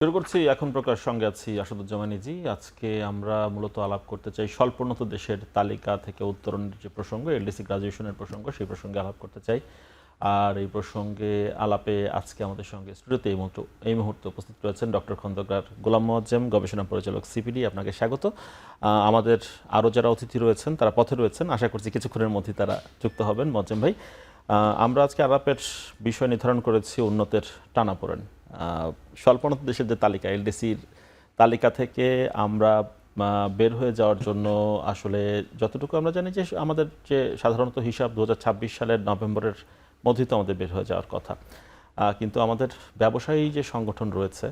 শুরু করছি এখন প্রকাশ সঙ্গে আছি আসাদুজ্জামান নিজি। আজকে আমরা মূলত আলাপ করতে চাই স্বল্পোন্নত দেশের তালিকা থেকে উত্তরণের যে প্রসঙ্গ, এলডিসি গ্রাজুয়েশনের প্রসঙ্গ, সেই প্রসঙ্গে আলাপ করতে চাই। আর এই প্রসঙ্গে আলাপে আজকে আমাদের সঙ্গে স্টুডিওতে এই মুহূর্তে উপস্থিত রয়েছেন ডক্টর খন্দকার গোলাম মোয়াজ্জেম, গবেষণা পরিচালক সিপিডি। আপনাকে স্বাগত। আমাদের আরও যারা অতিথি রয়েছেন তারা পথে রয়েছেন, আশা করছি কিছুক্ষণের মধ্যেই তারা যুক্ত হবেন। মোয়াজ্জেম ভাই, আমরা আজকে আলাপের বিষয় নির্ধারণ করেছি উন্নতের টানাপোড়েন। স্বল্পোন্নত দেশের যে তালিকা, এলডিসির তালিকা থেকে আমরা বের হয়ে যাওয়ার জন্য আসলে যতটুকু আমরা জানি যে আমাদের যে সাধারণত হিসাব 2026 সালের নভেম্বরের মধ্যেই তো আমাদের বের হয়ে যাওয়ার কথা, কিন্তু আমাদের ব্যবসায়ী যে সংগঠন রয়েছে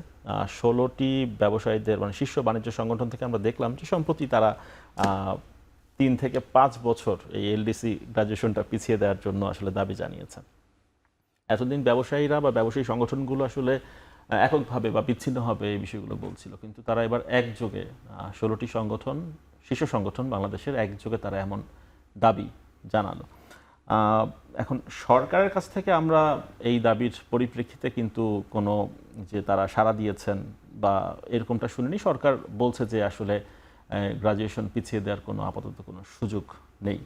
16টি ব্যবসায়ীদের মানে শীর্ষ বাণিজ্য সংগঠন থেকে আমরা দেখলাম যে সম্প্রতি তারা 3 থেকে 5 বছর এই এলডিসি গ্রাজুয়েশনটা পিছিয়ে দেওয়ার জন্য আসলে দাবি জানিয়েছেন। এতদিন ব্যবসায়ীরা বা ব্যবসায়ী সংগঠনগুলো আসলে এককভাবে বা বিচ্ছিন্নভাবে এই বিষয়গুলো বলছিল, কিন্তু তারা এবার একযোগে 16টি সংগঠন, শীর্ষ সংগঠন বাংলাদেশের, একযোগে তারা এমন দাবি জানালো। এখন সরকারের কাছ থেকে আমরা এই দাবির পরিপ্রেক্ষিতে কিন্তু কোনো যে তারা সাড়া দিয়েছেন বা এরকমটা শুনিনি। সরকার বলছে যে আসলে গ্রাজুয়েশন পিছিয়ে দেওয়ার কোনো আপাতত কোনো সুযোগ নেই।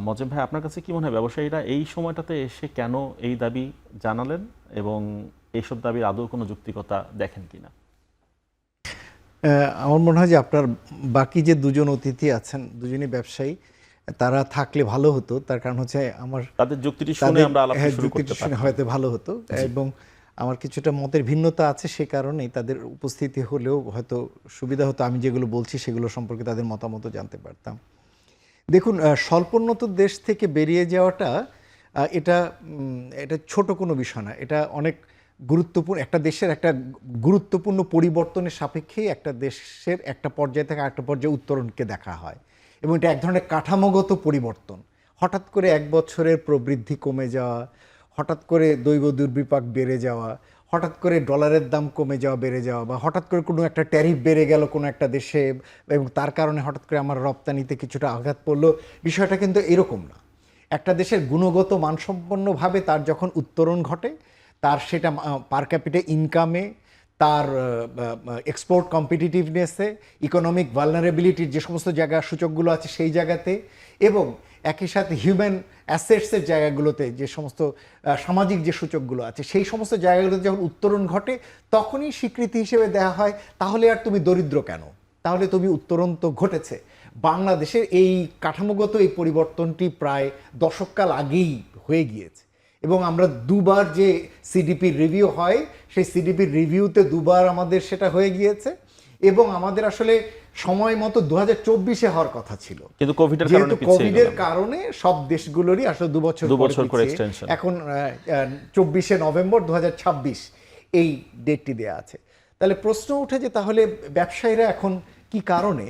মোয়াজ্জেম ভাই, আপনার কাছে কি মনে হয় ব্যবসায়ীরা এই সময়টাতে এসে কেন এই দাবি জানালেন এবং এইসব দাবির আদৌ কোনো যুক্তিকতা দেখেন কিনা? আমার মনে হয় যে আপনার বাকি যে দুজন অতিথি আছেন, দুজনই ব্যবসায়ী, তারা থাকলে ভালো হতো। তার কারণ হচ্ছে আমার তাদের যুক্তিটি শুনে আমরা আলাপ শুরু করতে পারি, হয়তো ভালো হতো। এবং আমার কিছুটা মতের ভিন্নতা আছে, সে কারণেই তাদের উপস্থিতি হলেও হয়তো সুবিধা হতো। আমি যেগুলো বলছি সেগুলো সম্পর্কে তাদের মতামত জানতে পারতাম। দেখুন, স্বল্পোন্নত দেশ থেকে বেরিয়ে যাওয়াটা এটা এটা ছোট কোনো বিষয় না। এটা অনেক গুরুত্বপূর্ণ, একটা দেশের একটা গুরুত্বপূর্ণ পরিবর্তনের সাপেক্ষেই একটা দেশের একটা পর্যায় থেকে আরেকটা পর্যায়ে উত্তরণকে দেখা হয়, এবং এটা এক ধরনের কাঠামোগত পরিবর্তন। হঠাৎ করে এক বছরের প্রবৃদ্ধি কমে যাওয়া, হঠাৎ করে দৈব দুর্বিপাক বেড়ে যাওয়া, হঠাৎ করে ডলারের দাম কমে যাওয়া, বেড়ে যাওয়া, বা হঠাৎ করে কোনো একটা ট্যারিফ বেড়ে গেল কোনো একটা দেশে এবং তার কারণে হঠাৎ করে আমার রপ্তানিতে কিছুটা আঘাত পড়লো, বিষয়টা কিন্তু এরকম না। একটা দেশের গুণগত মানসম্পন্নভাবে তার যখন উত্তরণ ঘটে, তার সেটা পার ক্যাপিটা ইনকামে, তার এক্সপোর্ট কম্পিটিটিভনেসে, ইকোনমিক ভালনারেবিলিটির যে সমস্ত জায়গা সূচকগুলো আছে সেই জায়গাতে, এবং একই সাথে হিউম্যান অ্যাসেটসের জায়গাগুলোতে যে সমস্ত সামাজিক যে সূচকগুলো আছে সেই সমস্ত জায়গাগুলোতে যখন উত্তরণ ঘটে, তখনই স্বীকৃতি হিসেবে দেওয়া হয় তাহলে আর তুমি দরিদ্র কেন, তাহলে তুমি উত্তরণ তো ঘটেছে। বাংলাদেশের এই কাঠামোগত এই পরিবর্তনটি প্রায় দশককাল আগেই হয়ে গিয়েছে, এবং আমরা দুবার যে সিডিপির রিভিউ হয় সেই সিডিপির রিভিউতে দুবার আমাদের সেটা হয়ে গিয়েছে, এবং আমাদের আসলে সময় মতো 2024-এ হওয়ার কথা ছিল, কিন্তু কোভিডের কারণে সব দেশগুলোরই আসলে 2 বছর করে এক্সটেনশন। এখন 24শে নভেম্বর 2026 এই ডেটটি দেয়া আছে। তাহলে প্রশ্ন উঠে যে তাহলে ব্যবসায়ীরা এখন কি কারণে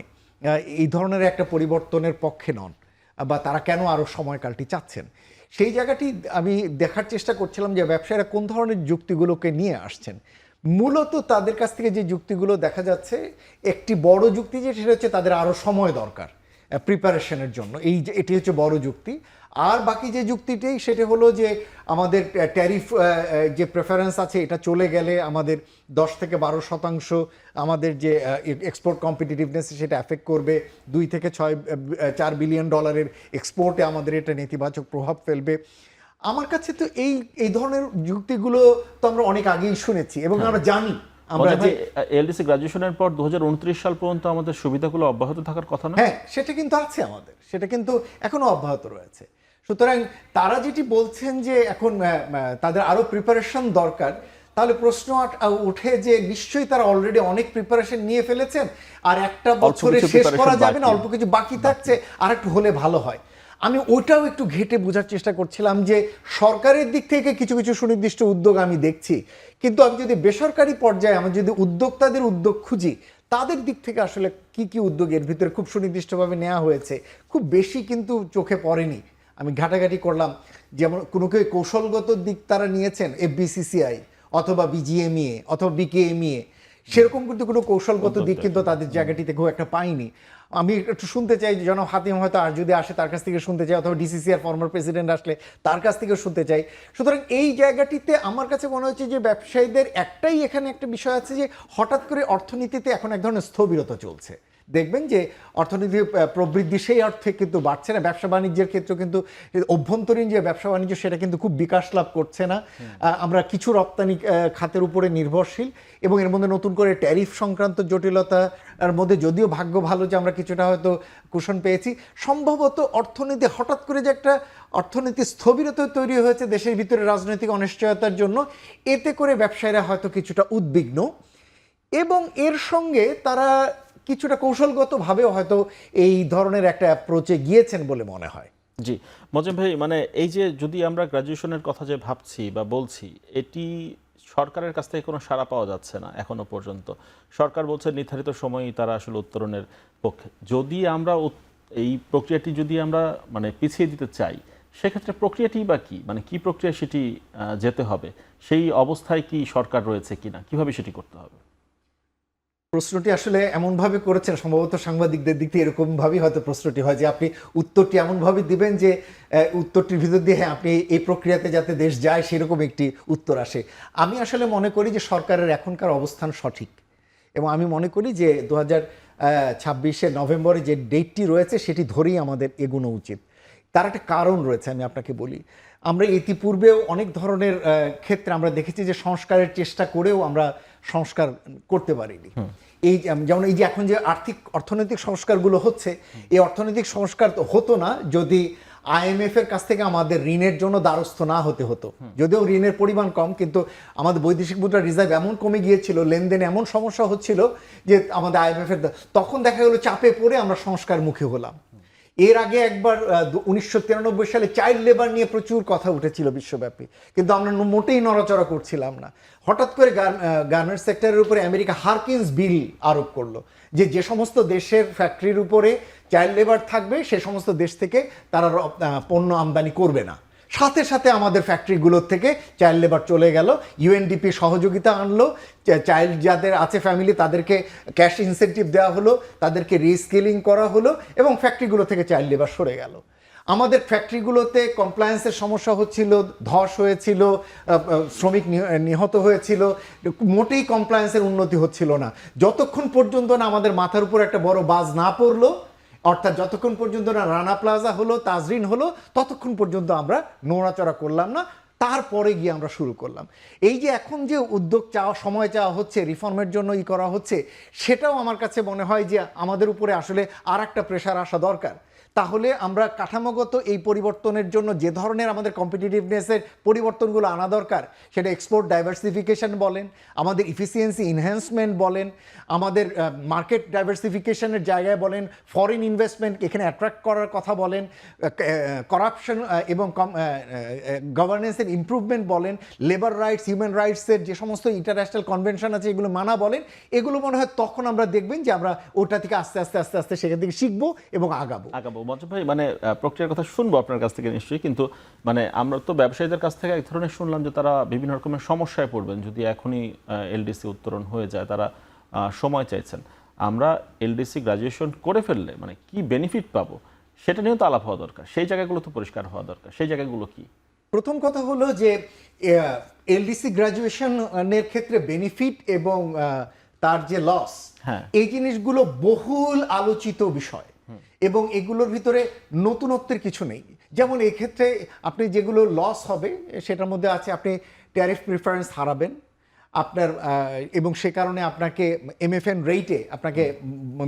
এই ধরনের একটা পরিবর্তনের পক্ষে নন, বা তারা কেন আরও সময়কালটি চাচ্ছেন? সেই জায়গাটি আমি দেখার চেষ্টা করছিলাম যে ব্যবসায়ীরা কোন ধরনের যুক্তিগুলোকে নিয়ে আসছেন। মূলত তাদের কাছ থেকে যে যুক্তিগুলো দেখা যাচ্ছে, একটি বড় যুক্তি যে সেটা হচ্ছে তাদের আরও সময় দরকার প্রিপারেশনের জন্য, এটি হচ্ছে বড় যুক্তি। আর বাকি যে যুক্তিটি সেটা হলো যে আমাদের ট্যারিফ যে প্রেফারেন্স আছে এটা চলে গেলে আমাদের 10 থেকে 12% আমাদের যে এক্সপোর্ট কম্পিটিটিভনেস সেটা অ্যাফেক্ট করবে, 2 থেকে 4 বিলিয়ন ডলারের এক্সপোর্টে আমাদের এটা নেতিবাচক প্রভাব ফেলবে। আমার কাছে তো এই ধরনের যুক্তিগুলো তো আমরা অনেক আগেই শুনেছি এবং আমরা জানি। আমরা যে এলডিসি গ্রাজুয়েশনের পর 2029 সাল পর্যন্ত আমাদের সুবিধাগুলো অব্যাহত থাকার কথা না? হ্যাঁ, সেটা কিন্তু আছে আমাদের, সেটা কিন্তু এখনো অব্যাহত রয়েছে। সুতরাং তারা যেটি বলছেন যে এখন তাদের আরো প্রিপারেশন দরকার, তাহলে প্রশ্ন ওঠে যে নিশ্চয়ই তারা অলরেডি অনেক প্রিপারেশন নিয়ে ফেলেছেন, আর একটা বছরে শেষ করা যাবে না, অল্প কিছু বাকি থাকছে, আর একটু হলে ভালো হয়। আমি ওইটাও একটু ঘেটে বোঝার চেষ্টা করছিলাম যে সরকারের দিক থেকে কিছু কিছু সুনির্দিষ্ট উদ্যোগ আমি দেখছি, কিন্তু আমি যদি বেসরকারি পর্যায়ে আমি যদি উদ্যোক্তাদের উদ্যোগ খুঁজি, তাদের দিক থেকে আসলে কি কি উদ্যোগ এর ভিতরে খুব সুনির্দিষ্টভাবে নেওয়া হয়েছে খুব বেশি কিন্তু চোখে পড়েনি। আমি ঘাটাঘাটি করলাম, যেমন কোনো কেউ কৌশলগত দিক তারা নিয়েছেন, এফবিসিসিআই অথবা বিজিএমইএ অথবা বিকেএমইএ, সেরকম কিন্তু কোনো কৌশলগত দিক কিন্তু তাদের জায়গাটিতে খুব একটা পাইনি। আমি একটু শুনতে চাই যে জনাব হাতিম হয়তো আর যদি আসে তার কাছ থেকে শুনতে চাই, অথবা ডিসিসিআর ফর্মার প্রেসিডেন্ট আসলে তার কাছ থেকে শুনতে চাই। সুতরাং এই জায়গাটিতে আমার কাছে মনে হচ্ছে যে ব্যবসায়ীদের একটাই এখানে একটা বিষয় আছে যে হঠাৎ করে অর্থনীতিতে এখন এক ধরনের স্থবিরতা চলছে। দেখবেন যে অর্থনীতির প্রবৃদ্ধি সেই অর্থে কিন্তু বাড়ছে না, ব্যবসা বাণিজ্যের ক্ষেত্রে কিন্তু অভ্যন্তরীণ যে ব্যবসা বাণিজ্য সেটা কিন্তু খুব বিকাশ লাভ করছে না। আমরা কিছু রপ্তানি খাতের উপরে নির্ভরশীল, এবং এর মধ্যে নতুন করে ট্যারিফ সংক্রান্ত জটিলতার মধ্যে যদিও ভাগ্য ভালো যে আমরা কিছুটা হয়তো কুশন পেয়েছি, সম্ভবত অর্থনীতি হঠাৎ করে যে একটা অর্থনীতি স্থবিরতা তৈরি হয়েছে দেশের ভিতরে রাজনৈতিক অনিশ্চয়তার জন্য, এতে করে ব্যবসায়ীরা হয়তো কিছুটা উদ্বিগ্ন, এবং এর সঙ্গে তারা কিছুটা কৌশলগতভাবেও হয়তো এই ধরনের একটা অ্যাপ্রোচে গিয়েছেন বলে মনে হয়। জি মজিম ভাই, মানে এই যে যদি আমরা গ্র্যাজুয়েশনের কথা যে ভাবছি বা বলছি, এটি সরকারের কাছ থেকে কোনো সাড়া পাওয়া যাচ্ছে না এখনো পর্যন্ত। সরকার বলছে নির্ধারিত সময়ই তারা আসলে উত্তরণের পক্ষে। যদি আমরা এই প্রক্রিয়াটি যদি আমরা মানে পিছিয়ে দিতে চাই, সেক্ষেত্রে প্রক্রিয়াটি বা কি, মানে কি প্রক্রিয়া সেটি যেতে হবে, সেই অবস্থায় কি সরকার রয়েছে কিনা, কিভাবে সেটি করতে হবে? প্রশ্নটি আসলে এমনভাবে করেছেন, সম্ভবত সাংবাদিকদের দিক থেকে এরকমভাবেই হয়তো প্রশ্নটি হয় যে আপনি উত্তরটি এমনভাবে দিবেন যে উত্তরটির ভিতর দিয়ে হ্যাঁ আপনি এই প্রক্রিয়াতে যাতে দেশ যায় সেরকম একটি উত্তর আসে। আমি আসলে মনে করি যে সরকারের এখনকার অবস্থান সঠিক, এবং আমি মনে করি যে 2026 নভেম্বরে যে ডেটটি রয়েছে সেটি ধরেই আমাদের এগোনো উচিত। তার একটা কারণ রয়েছে, আমি আপনাকে বলি। আমরা ইতিপূর্বেও অনেক ধরনের ক্ষেত্রে আমরা দেখেছি যে সংস্কারের চেষ্টা করেও আমরা সংস্কার করতে পারিনি। এই যেমন এই যে এখন যে অর্থনৈতিক সংস্কারগুলো হচ্ছে, এই অর্থনৈতিক সংস্কার তো হতো না যদি IMF এর কাছ থেকে আমাদের ঋণের জন্য দ্বারস্থ না হতে হতো। যদিও ঋণের পরিমাণ কম, কিন্তু আমাদের বৈদেশিক মুদ্রা রিজার্ভ এমন কমে গিয়েছিল, লেনদেনে এমন সমস্যা হচ্ছিল যে আমাদের IMF এর তখন দেখা গেল চাপে পড়ে আমরা সংস্কার মুখী হলাম। এর আগে একবার 1993 সালে চাইল্ড লেবার নিয়ে প্রচুর কথা উঠেছিল বিশ্বব্যাপী, কিন্তু আমরা মোটেই নড়াচড়া করছিলাম না। হঠাৎ করে গার্মেন্টস সেক্টরের উপরে আমেরিকা হারকিন্স বিল আরোপ করলো যে যে সমস্ত দেশের ফ্যাক্টরির উপরে চাইল্ড লেবার থাকবে সে সমস্ত দেশ থেকে তারা পণ্য আমদানি করবে না। সাথে সাথে আমাদের ফ্যাক্টরিগুলোর থেকে চাইল্ড লেবার চলে গেল। UNDP সহযোগিতা আনলো, চাইল্ড যাদের আছে ফ্যামিলি তাদেরকে ক্যাশ ইনসেন্টিভ দেওয়া হলো, তাদেরকে রিস্কিলিং করা হলো, এবং ফ্যাক্টরিগুলো থেকে চাইল্ড লেবার সরে গেল। আমাদের ফ্যাক্টরিগুলোতে কমপ্লায়েন্সের সমস্যা হচ্ছিল, ধস হয়েছিল, শ্রমিক নিহত হয়েছিল, মোটেই কমপ্লায়েন্সের উন্নতি হচ্ছিল না। যতক্ষণ পর্যন্ত না আমাদের মাথার উপর একটা বড় বাজ না পড়লো, অর্থাৎ যতক্ষণ পর্যন্ত না রানা প্লাজা হলো, তাজরিন হলো, ততক্ষণ পর্যন্ত আমরা নড়াচড়া করলাম না। তারপরে গিয়ে আমরা শুরু করলাম। এই যে এখন যে উদ্যোগ চাওয়া, সময় চাওয়া হচ্ছে, রিফর্মের জন্য করা হচ্ছে, সেটাও আমার কাছে মনে হয় যে আমাদের উপরে আসলে আর একটা প্রেশার আসা দরকার। তাহলে আমরা কাঠামোগত এই পরিবর্তনের জন্য যে ধরনের আমাদের কম্পিটিটিভনেসের পরিবর্তনগুলো আনা দরকার, সেটা এক্সপোর্ট ডাইভার্সিফিকেশন বলেন, আমাদের ইফিসিয়েন্সি ইনহ্যান্সমেন্ট বলেন, আমাদের মার্কেট ডাইভার্সিফিকেশনের জায়গায় বলেন, ফরেন ইনভেস্টমেন্ট এখানে অ্যাট্রাক্ট করার কথা বলেন, করাপশন এবং গভর্নেন্সের ইমপ্রুভমেন্ট বলেন, লেবার রাইটস, হিউম্যান রাইটসের যে সমস্ত ইন্টারন্যাশনাল কনভেনশন আছে এগুলো মানা বলেন, এগুলো মনে হয় তখন আমরা দেখবেন যে আমরা ওটা থেকে আস্তে আস্তে আস্তে আস্তে সেখান থেকে শিখবো এবং আগাবো। মঞ্জু ভাই, মানে প্রক্রিয়ার কথা শুনবো আপনার কাছ থেকে নিশ্চয়ই, কিন্তু মানে আমরা তো ব্যবসায়ীদের কাছ থেকে এক ধরনের শুনলাম যে তারা বিভিন্ন রকমের সমস্যায় পড়বেন যদি এখনই LDC উত্তরণ হয়ে যায়, তারা সময় চাইছেন। আমরা LDC গ্রাজুয়েশন করে ফেললে মানে কি বেনিফিট পাবো সেটা নিয়েও তো আলাপ হওয়া দরকার, সেই জায়গাগুলো তো পরিষ্কার হওয়া দরকার। সেই জায়গাগুলো কি? প্রথম কথা হলো যে LDC গ্রাজুয়েশনের ক্ষেত্রে বেনিফিট এবং তার যে লস, এই জিনিসগুলো বহুল আলোচিত বিষয়, এবং এগুলোর ভিতরে নতুনত্বের কিছু নেই। যেমন এই ক্ষেত্রে আপনি যেগুলো লস হবে সেটার মধ্যে আছে আপনি ট্যারিফ প্রিফারেন্স হারাবেন আপনার, এবং সে কারণে আপনাকে MFN রেটে আপনাকে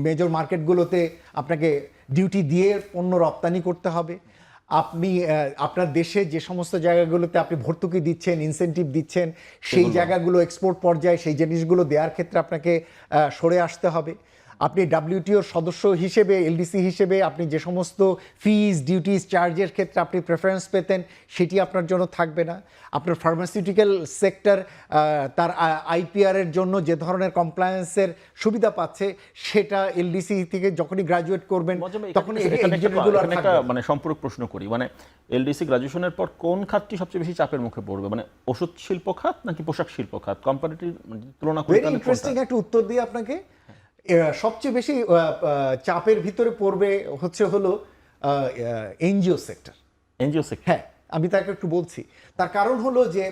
মেজর মার্কেটগুলোতে আপনাকে ডিউটি দিয়ে পণ্য রপ্তানি করতে হবে। আপনি আপনার দেশে যে সমস্ত জায়গাগুলোতে আপনি ভর্তুকি দিচ্ছেন, ইনসেন্টিভ দিচ্ছেন, সেই জায়গাগুলো এক্সপোর্ট পর্যায়ে সেই জিনিসগুলো দেওয়ার ক্ষেত্রে আপনাকে সরে আসতে হবে। আপনি WTOর সদস্য হিসেবে, LDC হিসেবে আপনি যে সমস্ত ফিজ, ডিউটিস, চার্জের ক্ষেত্রে আপনি প্রেফারেন্স পেতেন সেটি আপনার জন্য থাকবে না। আপনার ফার্মাসিউটিক্যাল সেক্টর তার IPR এর জন্য যে ধরনের কমপ্লায়েন্সের সুবিধা পাচ্ছে সেটা LDC থেকে যখনই গ্রাজুয়েট করবেন তখন একটা মানে সম্পূরক প্রশ্ন করি, মানে LDC গ্রাজুয়েশনের পর কোন খাতটি সবচেয়ে বেশি চাপের মুখে পড়বে, মানে ওষুধ শিল্প খাত নাকি পোশাক শিল্প খাত? কম্পারেটিভ তুলনা করে ভেরি ইন্টারেস্টিং একটা উত্তর দিই আপনাকে। সবচেয়ে বেশি চাপের ভিতরে পড়বে হলো NGO সেক্টর। NGO সেক্টর, হ্যাঁ, আমি তাকে একটু বলছি। তার কারণ হলো যে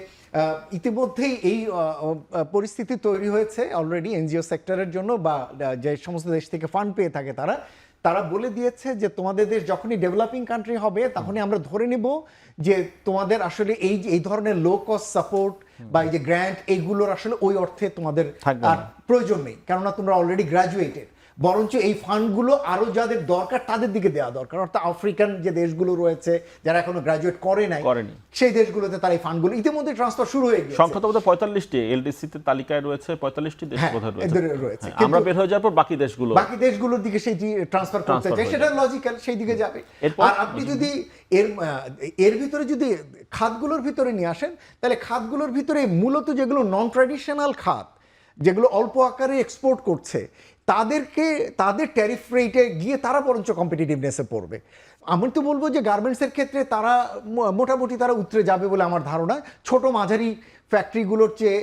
ইতিমধ্যেই এই পরিস্থিতি তৈরি হয়েছে অলরেডি NGO সেক্টরের জন্য, বা যে সমস্ত দেশ থেকে ফান্ড পেয়ে থাকে তারা বলে দিয়েছে যে তোমাদের দেশ যখনই ডেভেলপিং কান্ট্রি হবে তখনই আমরা ধরে নেব যে তোমাদের আসলে এই ধরনের লো কস্ট সাপোর্ট বা এই যে গ্র্যান্ট এইগুলোর আসলে ওই অর্থে তোমাদের আর প্রয়োজন নেই, কেননা তোমরা অলরেডি গ্রাজুয়েটেড। বরঞ্চ এই ফান্ডগুলো আরো যাদের দরকার তাদের দিকে দেওয়া দরকার। অর্থাৎ আফ্রিকান যে দেশগুলো রয়েছে যারা এখনো গ্রাজুয়েট করেনি সেই দেশগুলোতে তারা এই ফান্ডগুলো ইতিমধ্যে ট্রান্সফার শুরু হয়ে গেছে। সংখ্যা তো বোধহয় 45টি LDC তে তালিকায় রয়েছে, 45টি দেশ বোধহয় রয়েছে। আমরা বের হয়ে যাওয়ার পর বাকি দেশগুলোর দিকে সেই ট্রান্সফার করতে চাই, সেটা লজিক্যাল, সেই দিকে যাবে। আর আপনি যদি এর ভিতরে যদি খাতগুলোর ভিতরে নিয়ে আসেন তাহলে খাতগুলোর ভিতরে মূলত যেগুলো নন ট্র্যাডিশনাল খাত, যেগুলো অল্প আকারে এক্সপোর্ট করছে, তাদের ট্যারিফ রেটে গিয়ে তারা বরঞ্চ কম্পিটিটিভনেসে পড়বে। আমি তো বলবো যে গার্মেন্টসের ক্ষেত্রে তারা মোটামুটি তারা উতরে যাবে বলে আমার ধারণা। ছোট মাঝারি ফ্যাক্টরিগুলোর চেয়ে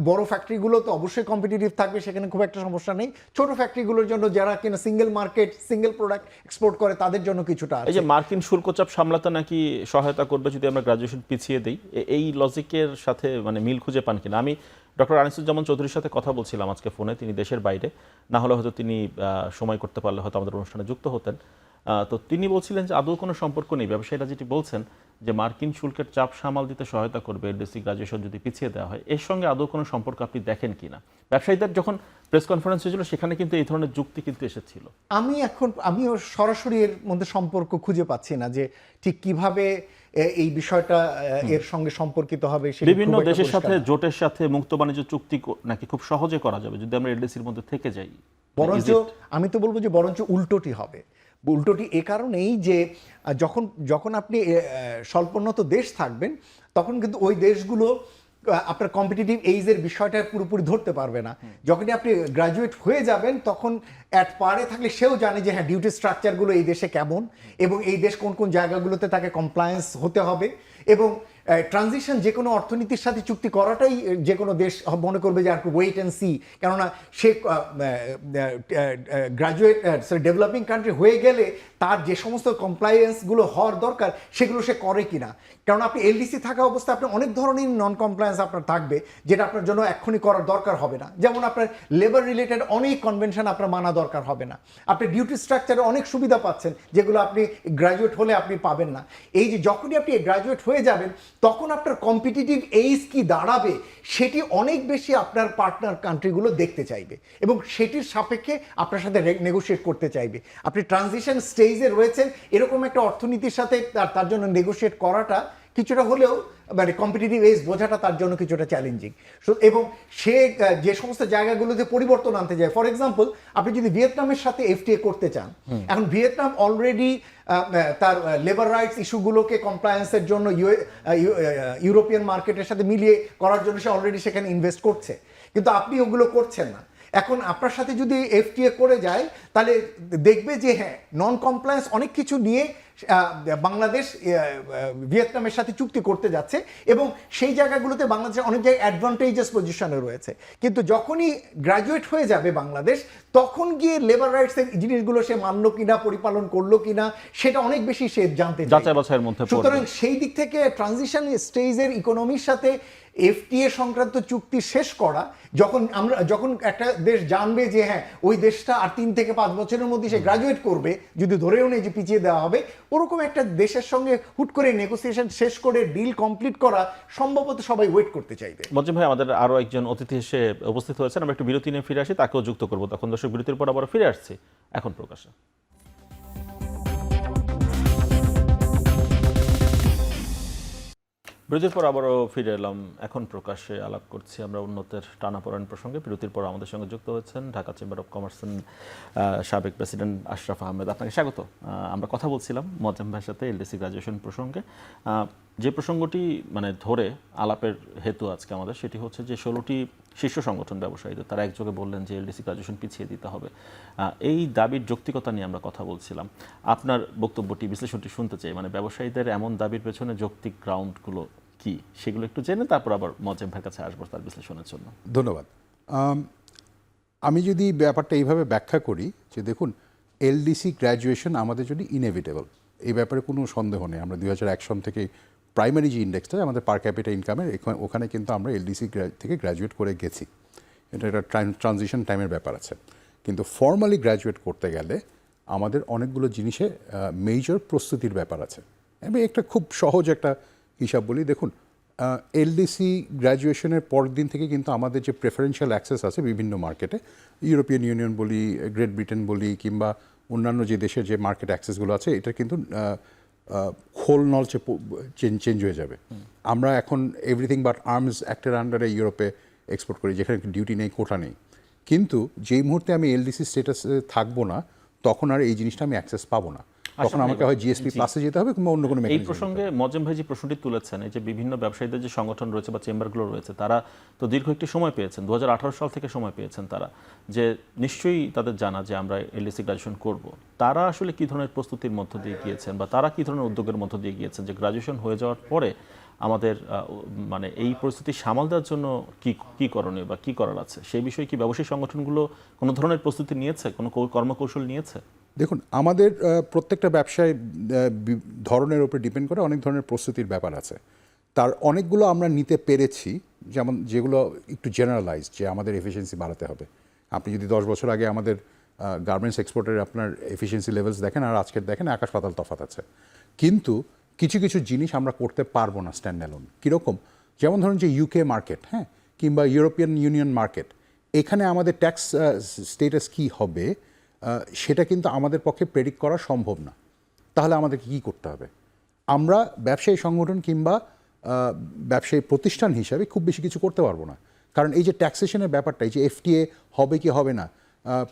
বড় ফ্যাক্টরিগুলো তো অবশ্যই কম্পিটিটিভ থাকবে, সেখানে খুব একটা সমস্যা নেই। ছোট ফ্যাক্টরিগুলোর জন্য যারা কিনা single market, single product export করে তাদের জন্য কিছুটা আছে। এই যে মার্কিন শুল্ক চাপ সামলাতে নাকি সহায়তা করবে যদি আমরা গ্রাজুয়েশন পিছিয়ে দিই, এই লজিকের সাথে মানে মিল খুঁজে পান কিনা? আমি ডক্টর আনিসুজ্জামান চৌধুরীর সাথে কথা বলছিলাম আজকে ফোনে, তিনি দেশের বাইরে, না হলে হয়তো তিনি সময় করতে পারলে হয়তো আমাদের অনুষ্ঠানে যুক্ত হতেন। তো তিনি বলছিলেন যে আদৌ কোনো সম্পর্ক নেই। ব্যবসায়ীরা যেটি বলছেন যে মার্কিন শুল্কের চাপ সামাল দিতে সহায়তা করবে LDC গ্রাজুয়েশন যদি পিছিয়ে দেওয়া হয়, এর সঙ্গে আদৌ কোনো সম্পর্ক আপনি দেখেন কিনা? ব্যবসায়ীদের যখন প্রেস কনফারেন্স হয়েছিল সেখানে কিন্তু এই ধরনের যুক্তি কিন্তু এসেছিল। আমিও সরাসরি এর মধ্যে সম্পর্ক খুঁজে পাচ্ছি না যে ঠিক কিভাবে এই বিষয়টা এর সঙ্গে সম্পর্কিত হবে। বিভিন্ন দেশের সাথে জোটের সাথে মুক্ত বাণিজ্য চুক্তি নাকি খুব সহজে করা যাবে যদি আমরা LDCর মধ্যে থেকে যাই। বরঞ্চ আমি তো বলবো যে বরঞ্চ উল্টোটি হবে। উল্টোটি এ কারণেই যে যখন আপনি স্বল্পোন্নত দেশ থাকবেন তখন কিন্তু ওই দেশগুলো আপনার কম্পিটিটিভ এইজের বিষয়টা পুরোপুরি ধরতে পারবে না। যখনই আপনি গ্রাজুয়েট হয়ে যাবেন তখন অ্যাট পারে থাকলে সেও জানে যে হ্যাঁ ডিউটি স্ট্রাকচারগুলো এই দেশে কেমন এবং এই দেশ কোন কোন জায়গাগুলোতে তাকে কমপ্লায়েন্স হতে হবে। এবং ট্রানজিশন যে কোনো অর্থনীতির সাথে চুক্তি করাটাই যে কোনো দেশ মনে করবে যে আর ওয়েট অ্যান্ড সি, কেননা সে ডেভেলপিং কান্ট্রি হয়ে গেলে তার যে সমস্ত কমপ্লায়েন্সগুলো হওয়ার দরকার সেগুলো সে করে কিনা। কারণ আপনি LDC থাকা অবস্থায় আপনি অনেক ধরনের নন কমপ্লায়েন্স আপনার থাকবে যেটা আপনার জন্য এক্ষুনি করার দরকার হবে না। যেমন আপনার লেবার রিলেটেড অনেক কনভেনশন আপনার মানা দরকার হবে না। আপনি ডিউটি স্ট্রাকচারে অনেক সুবিধা পাচ্ছেন যেগুলো আপনি গ্রাজুয়েট হলে আপনি পাবেন না। এই যে যখনই আপনি গ্রাজুয়েট হয়ে যাবেন তখন আপনার কম্পিটিটিভ এইজ কি দাঁড়াবে সেটি অনেক বেশি আপনার পার্টনার কান্ট্রিগুলো দেখতে চাইবে এবং সেটির সাপেক্ষে আপনার সাথে নেগোশিয়েট করতে চাইবে। আপনি ট্রানজিশন স্টেজে রয়েছেন এরকম একটা অর্থনীতির সাথে তার জন্য নেগোশিয়েট করাটা কিছুটা হলেও মানে কম্পিটিটিভ এজ বোঝাটা তার জন্য কিছুটা চ্যালেঞ্জিং। এবং সে যে সমস্ত জায়গাগুলোতে পরিবর্তন আনতে যায়, ফর এক্সাম্পল আপনি যদি ভিয়েতনামের সাথে FTA করতে চান, এখন ভিয়েতনাম অলরেডি তার লেবার রাইটস ইস্যুগুলোকে কমপ্লায়েন্সের জন্য ইউরোপিয়ান মার্কেটের সাথে মিলিয়ে করার জন্য সে অলরেডি সেখানে ইনভেস্ট করছে, কিন্তু আপনি ওগুলো করছেন না। এখন আপনার সাথে যদি FTA করে যায় তাহলে দেখবে যে হ্যাঁ নন কমপ্লায়েন্স অনেক কিছু নিয়ে বাংলাদেশ ভিয়েতনামের সাথে চুক্তি করতে যাচ্ছে এবং সেই জায়গাগুলোতে বাংলাদেশের অনেক জায়গায় অ্যাডভান্টেজাস পজিশনে রয়েছে। কিন্তু যখনই গ্রাজুয়েট হয়ে যাবে বাংলাদেশ তখন গিয়ে লেবার রাইটসের জিনিসগুলো সে মানলো কিনা, পরিপালন করলো কিনা সেটা অনেক বেশি সে জানতে চায়। সুতরাং সেই দিক থেকে ট্রানজিশন স্টেজের ইকোনমির সাথে FTA সংক্রান্ত চুক্তি শেষ করা, যখন একটা দেশ জানবে যে হ্যাঁ ওই দেশটা আর 3 থেকে 5 বছরের মধ্যে সে গ্রাজুয়েট করবে, যদি ধরেও নেই যে পিছিয়ে দেওয়া হবে, ওরকম একটা দেশের সঙ্গে হুট করে নেগোসিয়েশন শেষ করে ডিল কমপ্লিট করা সম্ভবত সবাই ওয়েট করতে চাইবে। মজিব ভাই, আমাদের আরো একজন অতিথি এসে উপস্থিত হয়েছেন, আমরা একটু বিরতি নিয়ে ফিরে আসি, তাকেও যুক্ত করবো। তখন দর্শক বিরতির পর আবার ফিরে আসছি এখন প্রকাশে। বিরতির পর আবারও ফিরে এলাম। এখন প্রকাশ্যে আলাপ করছি আমরা উন্নতের টানাপোড়েন প্রসঙ্গে। বিরতির পর আমাদের সঙ্গে যুক্ত হয়েছেন ঢাকা চেম্বার অফ কমার্সের সাবেক প্রেসিডেন্ট আশরাফ আহমেদ। আপনাকে স্বাগত। আমরা কথা বলছিলাম মোয়াজ্জেম ভাইয়ের সাথে এলডিসি গ্রাজুয়েশন প্রসঙ্গে। যে প্রসঙ্গটি মানে ধরে আলাপের হেতু আজকে আমাদের, সেটি হচ্ছে যে 16টি শীর্ষ সংগঠন ব্যবসায়ীদের তারা একযোগে বললেন যে এলডিসি গ্রাজুয়েশন পিছিয়ে দিতে হবে। এই দাবির যৌক্তিকতা নিয়ে আমরা কথা বলছিলাম। আপনার বক্তব্যটি, বিশ্লেষণটি শুনতে চাই। মানে ব্যবসায়ীদের এমন দাবির পেছনে যৌক্তিক গ্রাউন্ডগুলো কি, সেগুলো একটু জেনে তারপর আবার মোয়াজ্জেম ভাইয়ের কাছে আসবো তার বিশ্লেষণের জন্য। ধন্যবাদ। আমি যদি ব্যাপারটা এইভাবে ব্যাখ্যা করি যে দেখুন, এলডিসি গ্র্যাজুয়েশন আমাদের জন্য ইনএভিটেবল, এই ব্যাপারে কোনো সন্দেহ নেই। আমরা 2001 সন থেকে প্রাইমারি যে ইন্ডেক্সটা আমাদের পার ক্যাপিটা ইনকামের, ওখানে কিন্তু আমরা এলডিসি থেকে গ্র্যাজুয়েট করে গেছি। এটা একটা ট্রানজিশন টাইমের ব্যাপার আছে। কিন্তু ফর্মালি গ্র্যাজুয়েট করতে গেলে আমাদের অনেকগুলো জিনিসে মেজর প্রস্তুতির ব্যাপার আছে। আমি একটা খুব সহজ একটা হিসাব বলি। দেখুন, এলডিসি গ্র্যাজুয়েশনের পরের দিন থেকে কিন্তু আমাদের যে প্রেফারেন্সিয়াল অ্যাক্সেস আছে বিভিন্ন মার্কেটে, ইউরোপিয়ান ইউনিয়ন বলি, গ্রেট ব্রিটেন বলি, কিংবা অন্যান্য যে দেশের যে মার্কেট অ্যাক্সেসগুলো আছে, এটা কিন্তু খোল নলচে চেঞ্জ হয়ে যাবে। আমরা এখন এভরিথিং বাট আর্মস অ্যাক্টের আন্ডারে ইউরোপে এক্সপোর্ট করি, যেখানে ডিউটি নেই, কোটা নেই। কিন্তু যেই মুহূর্তে আমি এলডিসি স্ট্যাটাসে থাকবো না, তখন আর এই জিনিসটা আমি অ্যাক্সেস পাবো না। তখন আমাকে হয় জিএসপি প্লাসে যেতে হবে কিংবা অন্য কোনো এই প্রসঙ্গে মোয়াজ্জেম ভাই যে প্রশ্নটি তুলেছেন, এই যে বিভিন্ন ব্যবসায়ীদের যে সংগঠন রয়েছে বা চেম্বারগুলো রয়েছে, তারা তো দীর্ঘ একটি সময় পেয়েছেন, 2018 সাল থেকে সময় পেয়েছেন তারা, যে নিশ্চয়ই তাদের জানা যে আমরা এলডিসি গ্রাজুয়েশন করব। তারা আসলে কী ধরনের প্রস্তুতির মধ্য দিয়ে গিয়েছেন বা তারা কী ধরনের উদ্যোগের মধ্য দিয়ে গিয়েছেন যে গ্রাজুয়েশন হয়ে যাওয়ার পরে আমাদের মানে এই পরিস্থিতি সামাল দেওয়ার জন্য কি করণীয় বা কি করার আছে, সেই বিষয়ে কি ব্যবসায়ী সংগঠনগুলো কোনো ধরনের প্রস্তুতি নিয়েছে, কোনো কর্মকৌশল নিয়েছে? দেখুন, আমাদের প্রত্যেকটা ব্যবসায় ধরনের উপরে ডিপেন্ড করে অনেক ধরনের প্রস্তুতির ব্যাপার আছে। তার অনেকগুলো আমরা নিতে পেরেছি, যেমন যেগুলো একটু জেনারেলাইজ, যে আমাদের এফিসিয়েন্সি বাড়াতে হবে। আপনি যদি 10 বছর আগে আমাদের গার্মেন্টস এক্সপোর্টের আপনার এফিসিয়েন্সি লেভেলস দেখেন আর আজকের দেখেন, আকাশ পাতাল তফাৎ আছে। কিন্তু কিছু কিছু জিনিস আমরা করতে পারবো না স্ট্যান্ড অ্যালোন। কীরকম? যেমন ধরুন যে ইউকে মার্কেট, হ্যাঁ, কিংবা ইউরোপিয়ান ইউনিয়ন মার্কেট, এখানে আমাদের ট্যাক্স স্টেটাস কী হবে সেটা কিন্তু আমাদের পক্ষে প্রেডিক্ট করা সম্ভব না। তাহলে আমাদেরকে কী করতে হবে? আমরা ব্যবসায়ী সংগঠন কিংবা ব্যবসায়ী প্রতিষ্ঠান হিসাবে খুব বেশি কিছু করতে পারবো না। কারণ এই যে ট্যাক্সেশনের ব্যাপারটা, এই যে এফটিএ হবে কি হবে না,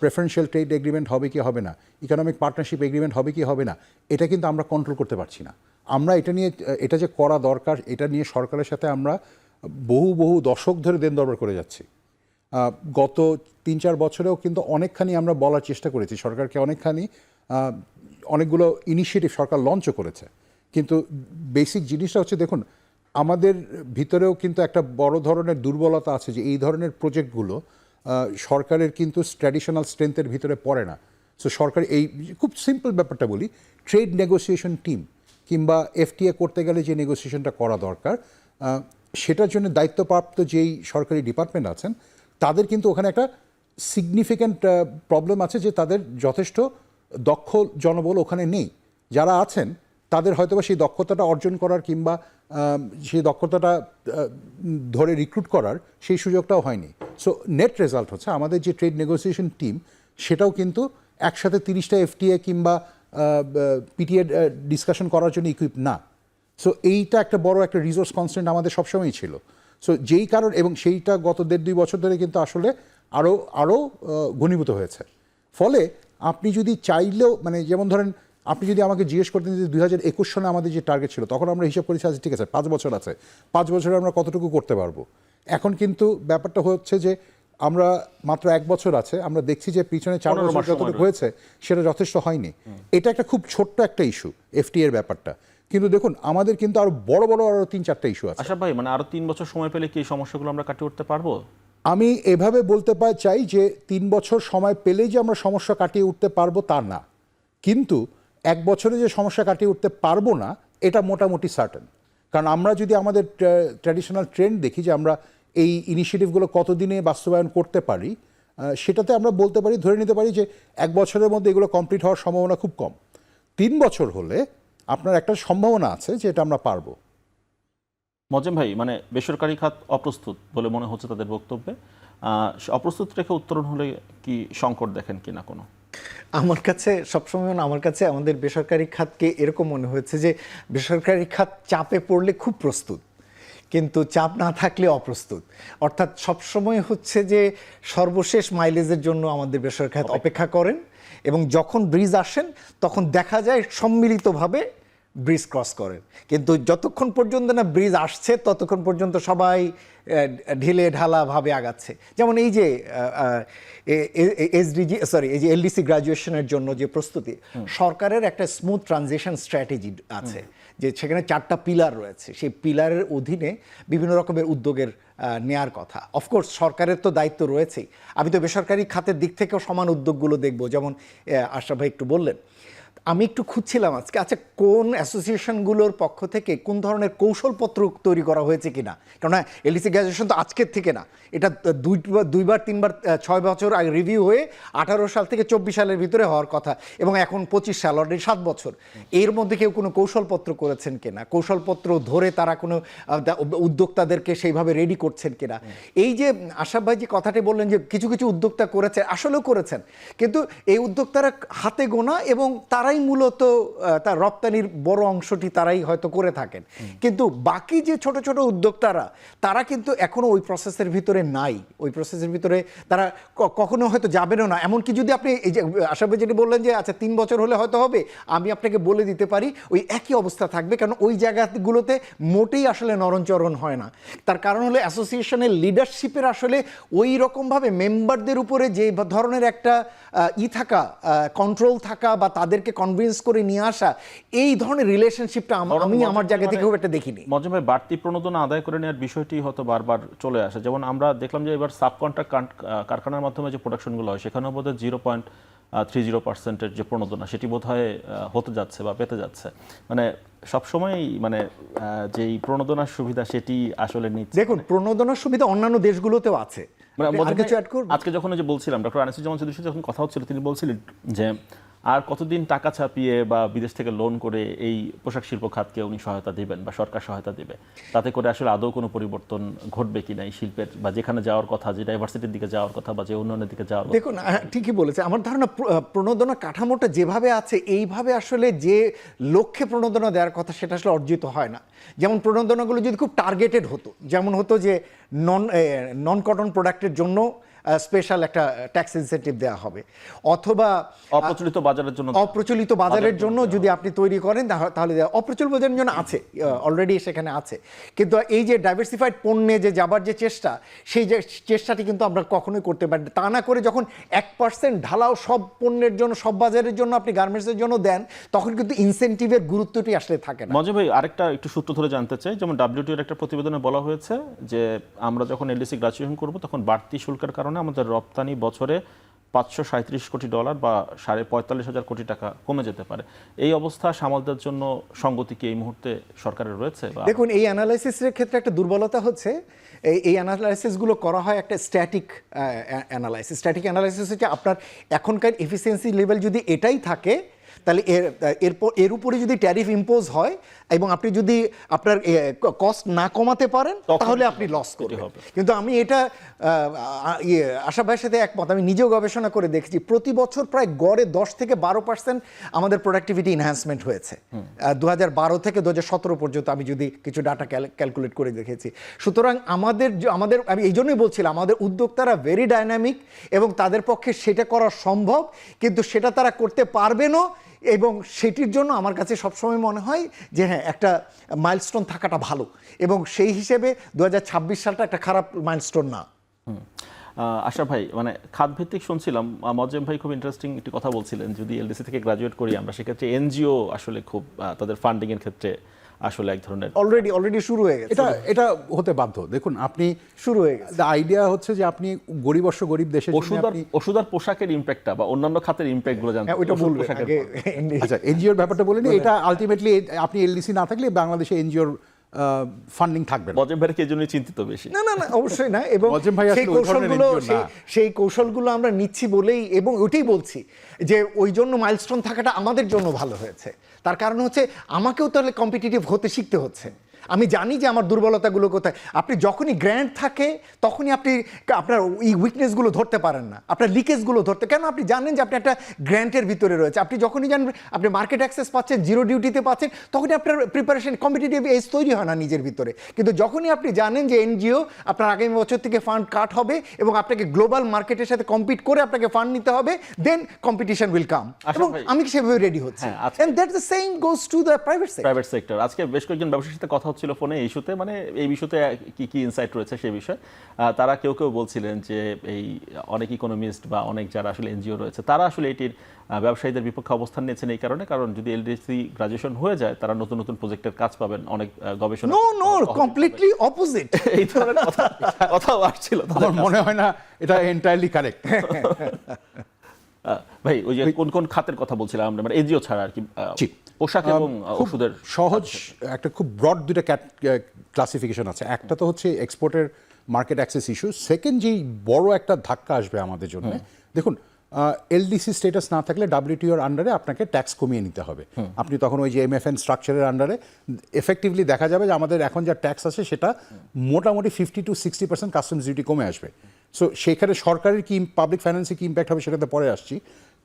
প্রেফারেন্সিয়াল ট্রেড এগ্রিমেন্ট হবে কি হবে না, ইকোনমিক পার্টনারশিপ এগ্রিমেন্ট হবে কি হবে না, এটা কিন্তু আমরা কন্ট্রোল করতে পারছি না। আমরা এটা নিয়ে, এটা যে করা দরকার, এটা নিয়ে সরকারের সাথে আমরা বহু দশক ধরে দেন দরবার করে যাচ্ছি। গত 3-4 বছরেও কিন্তু অনেকখানি আমরা বলার চেষ্টা করেছি সরকারকে, অনেকগুলো ইনিশিয়েটিভ সরকার লঞ্চও করেছে। কিন্তু বেসিক জিনিসটা হচ্ছে, দেখুন, আমাদের ভিতরেও কিন্তু একটা বড় ধরনের দুর্বলতা আছে যে এই ধরনের প্রজেক্টগুলো সরকারের কিন্তু ট্র্যাডিশনাল স্ট্রেংথের ভিতরে পড়ে না। সো সরকার, এই খুব সিম্পল ব্যাপারটা বলি, ট্রেড নেগোসিয়েশন টিম কিংবা এফটিএ করতে গেলে যে নেগোসিয়েশনটা করা দরকার, সেটার জন্য দায়িত্বপ্রাপ্ত যেই সরকারি ডিপার্টমেন্ট আছেন, তাদের কিন্তু ওখানে একটা সিগনিফিক্যান্ট প্রবলেম আছে যে তাদের যথেষ্ট দক্ষ জনবল ওখানে নেই। যারা আছেন তাদের হয়তোবা সেই দক্ষতাটা অর্জন করার কিংবা সেই দক্ষতাটা ধরে রিক্রুট করার সেই সুযোগটাও হয়নি। সো নেট রেজাল্ট হচ্ছে আমাদের যে ট্রেড নেগোসিয়েশন টিম, সেটাও কিন্তু একসাথে 30টা এফটিএ কিংবা পিটিএ ডিসকাশন করার জন্য ইকুইপ না। সো এইটা একটা বড় একটা রিসোর্স কনস্ট্রেন্ট আমাদের সবসময়ই ছিল। সো যেই কারণ, এবং সেইটা গত 1.5-2 বছর ধরে কিন্তু আসলে আরও ঘনীভূত হয়েছে। ফলে আপনি যদি চাইলেও, মানে যেমন ধরেন, আপনি যদি আমাকে জিজ্ঞেস করতেন যে 2021 সনে আমাদের যে টার্গেট ছিল, তখন আমরা হিসাব করেছি আচ্ছা ঠিক আছে 5 বছর আছে, 5 বছরে আমরা কতটুকু করতে পারবো। এখন কিন্তু ব্যাপারটা হচ্ছে যে আমরা মাত্র 1 বছর আছে, আমরা দেখছি যে পিছনে 4 বছর যতটুকু হয়েছে সেটা যথেষ্ট হয়নি। এটা একটা খুব ছোট্ট একটা ইস্যু এফটি এর ব্যাপারটা। কিন্তু দেখুন, আমাদের কিন্তু আরো বড় আরো 3-4টা ইস্যু আছে। আচ্ছা ভাই, মানে আরো 3 বছর সময় পেলে কি এই সমস্যাগুলো আমরা কাটিয়ে উঠতে পারবো? আমি এভাবে বলতে চাই যে 3 বছর সময় পেলেই যে আমরা সমস্যা কাটিয়ে উঠতে পারবো তা না, কিন্তু 1 বছরে যে সমস্যা কাটিয়ে উঠতে পারবো না এটা মোটামুটি সার্টেন। কারণ আমরা যদি আমাদের ট্র্যাডিশনাল ট্রেন্ড দেখি যে আমরা এই ইনিশিয়েটিভগুলো কতদিনে বাস্তবায়ন করতে পারি, সেটাতে আমরা বলতে পারি, ধরে নিতে পারি যে 1 বছরের মধ্যে এগুলো কমপ্লিট হওয়ার সম্ভাবনা খুব কম। 3 বছর হলে আপনার একটা সম্ভাবনা আছে যে এটা আমরা পারবো। মোয়াজ্জেম ভাই, মানে বেসরকারি খাত অপ্রস্তুত বলে মনে হচ্ছে তাদের বক্তব্যে। অপ্রস্তুত রেখে উত্তরণ হলে কি সংকট দেখেন কিনা কোনো? আমার কাছে সবসময় আমাদের বেসরকারি খাতকে এরকম মনে হয়েছে যে বেসরকারি খাত চাপে পড়লে খুব প্রস্তুত, কিন্তু চাপ না থাকলে অপ্রস্তুত। অর্থাৎ সবসময় হচ্ছে যে সর্বশেষ মাইলেজের জন্য আমাদের বেসরকারি খাত অপেক্ষা করেন, এবং যখন ব্রিজ আসেন তখন দেখা যায় সম্মিলিতভাবে ব্রিজ ক্রস করেন। কিন্তু যতক্ষণ পর্যন্ত না ব্রিজ আসছে ততক্ষণ পর্যন্ত সবাই ঢিলে ঢালাভাবে আগাচ্ছে। যেমন এই যে এই যে এলডিসি গ্রাজুয়েশনের জন্য যে প্রস্তুতি, সরকারের একটা স্মুথ ট্রানজিশন স্ট্র্যাটেজি আছে, যে সেখানে 4টা পিলার রয়েছে। সেই পিলারের অধীনে বিভিন্ন রকমের উদ্যোগের নেয়ার কথা। অফকোর্স সরকারের তো দায়িত্ব রয়েছেই, আমি তো বেসরকারি খাতের দিক থেকেও সমান উদ্যোগগুলো দেখব, যেমন আশরাফ ভাই একটু বললেন। আমি একটু খুঁজছিলাম আজকে, আচ্ছা কোন অ্যাসোসিয়েশনগুলোর পক্ষ থেকে কোন ধরনের কৌশলপত্র তৈরি করা হয়েছে কিনা, কেননা এলডিসি গ্র্যাজুয়েশন তো আজকের থেকে না, এটা দুইবার তিনবার 6 বছর আগে রিভিউ হয়ে 18 সাল থেকে 24 সালের ভিতরে হওয়ার কথা, এবং এখন 25 সাল, অলরেডি 7 বছর। এর মধ্যে কেউ কোনো কৌশলপত্র করেছেন কিনা, কৌশলপত্র ধরে তারা কোনো উদ্যোক্তাদেরকে সেইভাবে রেডি করছেন কিনা। এই যে আশরাফ ভাই যে কথাটি বললেন যে কিছু কিছু উদ্যোক্তা করেছে, আসলেও করেছেন, কিন্তু এই উদ্যোক্তারা হাতে গোনা, এবং তারাই মূলত তার রপ্তানির বড় অংশটি তারাই হয়তো করে থাকেন। কিন্তু বাকি যে ছোট ছোট উদ্যোক্তারা, তারা কিন্তু এখনো ওই প্রসেসের ভিতরে নাই, ওই প্রসেসের ভিতরে তারা কখনো হয়তো যাবেনও না। এমনকি যদি আপনি এই যে আশরাফ ভাই যেটি বললেন যে আচ্ছা 3 বছর হলে হয়তো হবে, আমি আপনাকে বলে দিতে পারি ওই একই অবস্থা থাকবে, কারণ ওই জায়গাগুলোতে মোটেই আসলে নরণচরণ হয় না। তার কারণ হলো অ্যাসোসিয়েশনের লিডারশিপের আসলে ওই রকমভাবে মেম্বারদের উপরে যে ধরনের একটা থাকা, কন্ট্রোল থাকা, বা তাদেরকে কনভিন্স করে নিয়ে আসা, এই ধরনের রিলেশনশিপটা আমি আমার জায়গা থেকে খুব একটা দেখিনি। মজম ভাই, বাড়তি প্রণোদনা আদায় করে নেওয়ার বিষয়টি হয়তো বারবার চলে আসে। যেমন আমরা দেখলাম যে এবার সাবকন্ট্রাক্ট কারখানার মাধ্যমে যে প্রোডাকশনগুলো হয়, সেখানেও বোধ হয় 0.30% যে প্রণোদনা, সেটি বোধ হয় হতে যাচ্ছে বা পেতে যাচ্ছে। মানে সবসময় মানে যেই প্রণোদনার সুবিধা সেটি আসলে নিচ্ছে। দেখুন, প্রণোদনার সুবিধা অন্যান্য দেশগুলোতেও আছে। আজকে যখন যে বলছিলাম ডক্টর আনিসুজ্জামান চৌধুরীর সাথে যখন কথা হচ্ছিল, তিনি বলছিলেন যে আর কতদিন টাকা ছাপিয়ে বা বিদেশ থেকে লোন করে এই পোশাক শিল্প খাতকে উনি সহায়তা দিবেন বা সরকার সহায়তা দিবে, তাতে করে আসলে আদৌ কোনো পরিবর্তন ঘটবে কিনা এই শিল্পের, বা যেখানে যাওয়ার কথা, যে ডাইভার্সিটির দিকে যাওয়ার কথা, বা যে উন্নয়নের দিকে যাওয়ার কথা। দেখুন, ঠিকই বলেছে। আমার ধারণা প্রণোদনা কাঠামোটা যেভাবে আছে, এইভাবে আসলে যে লক্ষ্যে প্রণোদনা দেওয়ার কথা সেটা আসলে অর্জিত হয় না। যেমন প্রণোদনাগুলো যদি খুব টার্গেটেড হতো, যেমন হতো যে নন কটন প্রোডাক্টের জন্য স্পেশাল একটা ট্যাক্স ইনসেন্টিভ দেওয়া হবে, অথবা অপ্রচলিত বাজারের জন্য যদি আপনি তৈরি করেন, তাহলে অপ্রচলিত বাজারের জন্য আছে, অলরেডি সেখানে আছে। কিন্তু এই যে ডাইভার্সিফাইড পণ্যে যে যাবার যে চেষ্টা, সেই যে চেষ্টাটি কিন্তু আমরা কখনোই করতে পারি না। তা না করে যখন 1% ঢালাও সব পণ্যের জন্য, সব বাজারের জন্য আপনি গার্মেন্টসের জন্য দেন, তখন কিন্তু ইনসেন্টিভের গুরুত্বটি আসলে থাকে না। মজা ভাই, আরেকটা একটু সূত্র ধরে জানতে চাই। যেমন WTOর একটা প্রতিবেদনে বলা হয়েছে যে আমরা যখন এলডিসি গ্রাজুয়েশন করব, তখন বাড়তি শুল্কের কারণে আমাদের রপ্তানি বছরে $537 কোটি বা 45,500 কোটি টাকা কমে যেতে পারে। এই অবস্থা সামাল দেওয়ার জন্য সঙ্গতি কি এই মুহূর্তে সরকারের রয়েছে? দেখুন, এই অ্যানালাইসিসের ক্ষেত্রে একটা দুর্বলতা হচ্ছে, এই অ্যানালাইসিসগুলো করা হয় একটা স্ট্যাটিক অ্যানালাইসিস। স্ট্যাটিক অ্যানালাইসিস হচ্ছে আপনার এখনকার এফিসিয়েন্সি লেভেল যদি এটাই থাকে, তাহলে এর উপরে যদি ট্যারিফ ইম্পোজ হয় এবং আপনি যদি আপনার কস্ট না কমাতে পারেন, তাহলে আপনি লস করবেন। কিন্তু আমি এটা আশা ভাইয়ের সাথে একমত। আমি নিজেও গবেষণা করে দেখেছি, প্রতি বছর প্রায় গড়ে 10 থেকে 12% আমাদের প্রোডাক্টিভিটি এনহ্যান্সমেন্ট হয়েছে 2012 থেকে 2017 পর্যন্ত, আমি যদি কিছু ডাটা ক্যালকুলেট করে দেখেছি। সুতরাং আমাদের আমি এই জন্যই বলছিলাম, আমাদের উদ্যোক্তারা ভেরি ডাইনামিক, এবং তাদের পক্ষে সেটা করা সম্ভব, কিন্তু সেটা তারা করতে পারবেনও। এবং সেটির জন্য আমার কাছে সবসময় মনে হয় যে হ্যাঁ, একটা মাইলস্টোন থাকাটা ভালো, এবং সেই হিসেবে 2026 সালটা একটা খারাপ মাইলস্টোন না। আশরাফ ভাই, মানে খাতভিত্তিক শুনছিলাম, মজেম ভাই খুব ইন্টারেস্টিং একটি কথা বলছিলেন, যদি এলডিসি থেকে গ্রাজুয়েট করি আমরা, সেক্ষেত্রে এনজিও আসলে খুব তাদের ফান্ডিং এর ক্ষেত্রে আসলে এক ধরনের অলরেডি শুরু হয়ে গেছে। এটা হতে বাধ্য। দেখুন, আপনি শুরু হয়ে গেছে। আইডিয়া হচ্ছে যে আপনি গরিব দেশে ওষুধ আর পোশাকের ইম্প্যাক্টটা বা অন্যান্য খাতের ইম্প্যাক্ট গুলো জানতে, ওইটা বলবো আগে। আচ্ছা, এনজিওর ব্যাপারটা বলে নি। এটা আলটিমেটলি আপনি এলডিসি না থাকলে বাংলাদেশে এনজিওর ফান্ডিং থাকবে না। মজেম ভাইয়ের জন্য চিন্তিত বেশি না, অবশ্যই না। এবং সেই কৌশলগুলো আমরা নিচ্ছি বলেই, এবং ওইটাই বলছি যে ওই জন্য মাইলস্টোন থাকাটা আমাদের জন্য ভালো হয়েছে। তার কারণ হচ্ছে আমাকেও তাহলে কম্পিটিটিভ হতে শিখতে হচ্ছে। আমি জানি যে আমার দুর্বলতাগুলো কোথায়। আপনি যখনই গ্র্যান্ট থাকে তখনই আপনি আপনার এই উইকনেসগুলো ধরতে পারেন না, আপনার লিকেজগুলো ধরতে, কেন আপনি জানেন যে আপনি একটা গ্র্যান্টের ভিতরে রয়েছে। আপনি যখনই জানেন আপনি মার্কেট অ্যাক্সেস পাচ্ছেন, জিরো ডিউটিতে পাচ্ছেন, তখনই আপনার প্রিপারেশন কম্পিটিটিভ এজ তৈরি হয় না নিজের ভিতরে। কিন্তু যখনই আপনি জানেন যে এনজিও আপনার আগামী বছর থেকে ফান্ড কাট হবে এবং আপনাকে গ্লোবাল মার্কেটের সাথে কম্পিট করে আপনাকে ফান্ড নিতে হবে, দেন কম্পিটিশন উইল কাম, এবং আমি সেভাবে রেডি হচ্ছি। And that's the same goes to the private sector. আজকে বেশ কয়েকজন ব্যবসায়ীর সাথে কথা হচ্ছিল ফোনে এই ইস্যুতে, মানে এই বিষয়তে কি কি ইনসাইট রয়েছে সেই বিষয়ে। তারা কেউ কেউ বলছিলেন যে এই অনেক ইকোনমিস্ট বা অনেক যারা আসলে এনজিও রয়েছে তারা আসলে এটির ব্যবসায়ীদের বিপক্ষে অবস্থান নিয়েছেন এই কারণে, কারণ যদি এলডিসি গ্রাজুয়েশন হয়ে যায় তারা নতুন নতুন প্রজেক্টের কাজ পাবেন, অনেক গবেষণা। নো কমপ্লিটলি অপোজিট এই ধরনের কথাও আসছিল। আমার মনে হয় না এটা এন্টায়ারলি কারেক্ট। ভাই ওই যে কোন কোন খাতের কথা বলছিলাম আমরা, মানে এনজিও ছাড়া আর কি, পোশাক এবং ওষুধের সহজ একটা খুব ব্রড দুইটা ক্লাসিফিকেশন আছে। একটা তো হচ্ছে এক্সপোর্টের মার্কেট অ্যাক্সেস ইস্যু। সেকেন্ড যেই বড় একটা ধাক্কা আসবে আমাদের জন্য, দেখুন এলডিসি স্ট্যাটাস না থাকলে ডাব্লিউটিওর আন্ডারে আপনাকে ট্যাক্স কমিয়ে নিতে হবে। আপনি তখন ওই যে এমএফএন স্ট্রাকচারের আন্ডারে এফেক্টিভলি দেখা যাবে যে আমাদের এখন যা ট্যাক্স আছে সেটা মোটামুটি 50 to 60% কাস্টমস ডিউটি কমে আসবে। সো সেখানে সরকারের কি পাবলিক ফাইন্যান্সে কি ইম্প্যাক্ট হবে সেটাতে পরে আসছি,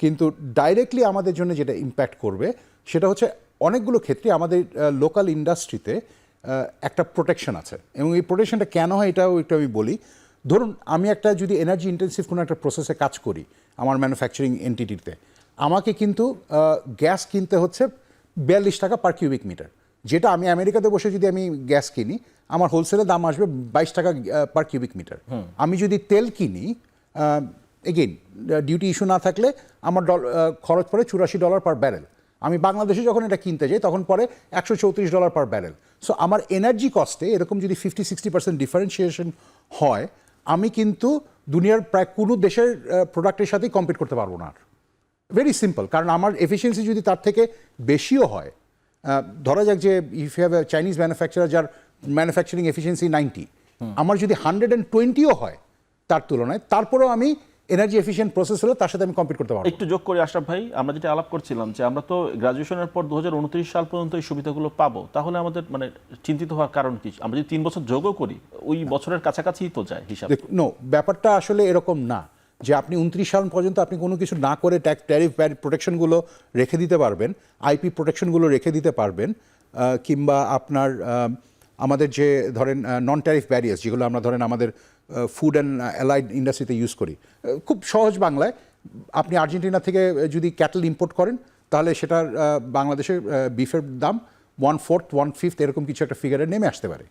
কিন্তু ডাইরেক্টলি আমাদের জন্য যেটা ইম্প্যাক্ট করবে সেটা হচ্ছে অনেকগুলো ক্ষেত্রে আমাদের লোকাল ইন্ডাস্ট্রিতে একটা প্রোটেকশন আছে। এবং এই প্রোটেকশনটা কেন হয় এটাও একটু আমি বলি। ধরুন আমি একটা যদি এনার্জি ইন্টেন্সিভ কোনো একটা প্রসেসে কাজ করি আমার ম্যানুফ্যাকচারিং এন্টিটিতে, আমাকে কিন্তু গ্যাস কিনতে হচ্ছে 42 টাকা পার কিউবিক মিটার, যেটা আমি আমেরিকাতে বসে যদি আমি গ্যাস কিনি আমার হোলসেলের দাম আসবে 22 টাকা পার কিউবিক মিটার। আমি যদি তেল কিনি, এগেইন ডিউটি ইস্যু না থাকলে আমার খরচ পড়ে $84 পার ব্যারেল। আমি বাংলাদেশে যখন এটা কিনতে যাই তখন পরে $134 পার ব্যারেল। সো আমার এনার্জি কস্টে এরকম যদি 50-60% ডিফারেন্সিয়েশন হয়, আমি কিন্তু দুনিয়ার প্রায় কোনো দেশের প্রোডাক্টের সাথেই কম্পিট করতে পারবো না। ভেরি সিম্পল, কারণ আমার এফিসিয়েন্সি যদি তার থেকে বেশিও হয়, ধরা যাক যে if you have a Chinese manufacturer যার ম্যানুফ্যাকচারিং এফিসিয়েন্সি 90, আমার যদি 120ও হয় তার তুলনায়, তারপরেও আমি এনার্জি এফিশিয়েন্ট প্রসেস হলে তার সাথে আমি কম্পিট করতে পারবো। একটু যোগ করে আশরাফ ভাই, আমরা যেটা আলাপ করছিলাম যে আমরা তো গ্রাজুয়েশনের পর 2029 সাল পর্যন্ত এই সুবিধাগুলো পাবো, তাহলে আমাদের মানে চিন্তিত হওয়ার কারণ কি? আমরা যদি 3 বছর যোগও করি ওই বছরের কাছাকাছি তো যায় হিসাব। নো, ব্যাপারটা আসলে এরকম না যে আপনি 29 সাল পর্যন্ত আপনি কোনো কিছু না করে ট্যারিফ প্রোটেকশনগুলো রেখে দিতে পারবেন, আইপি প্রোটেকশনগুলো রেখে দিতে পারবেন, কিংবা আপনার আমাদের যে ধরেন নন ট্যারিফ ব্যারিয়ার্স যেগুলো আমরা ধরেন আমাদের ফুড অ্যান্ড অ্যালাইড ইন্ডাস্ট্রিতে ইউজ করি, খুব সহজ বাংলায় আপনি আর্জেন্টিনা থেকে যদি ক্যাটল ইম্পোর্ট করেন তাহলে সেটার বাংলাদেশের বিফের দাম 1/4 1/5 এরকম কিছু একটা ফিগারে নেমে আসতে পারে।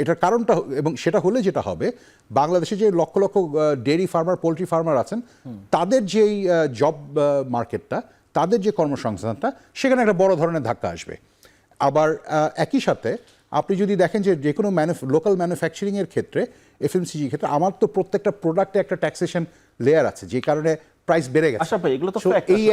এটার কারণটা, এবং সেটা হলে যেটা হবে, বাংলাদেশে যে lakh lakh dairy farmer poultry farmer আছেন তাদের যেই জব মার্কেটটা, তাদের যে কর্মসংস্থানটা, সেখানে একটা বড় ধরনের ধাক্কা আসবে। আবার একই সাথে আপনি যদি দেখেন যে কোনো লোকাল ম্যানুফ্যাকচারিংয়ের ক্ষেত্রে, এফএমসিজি ক্ষেত্রে আমার তো প্রত্যেকটা প্রোডাক্টে একটা ট্যাক্সেশন লেয়ার আছে, যে কারণে প্রাইস বেড়ে গেছে। আচ্ছা ভাই, এগুলো তো এই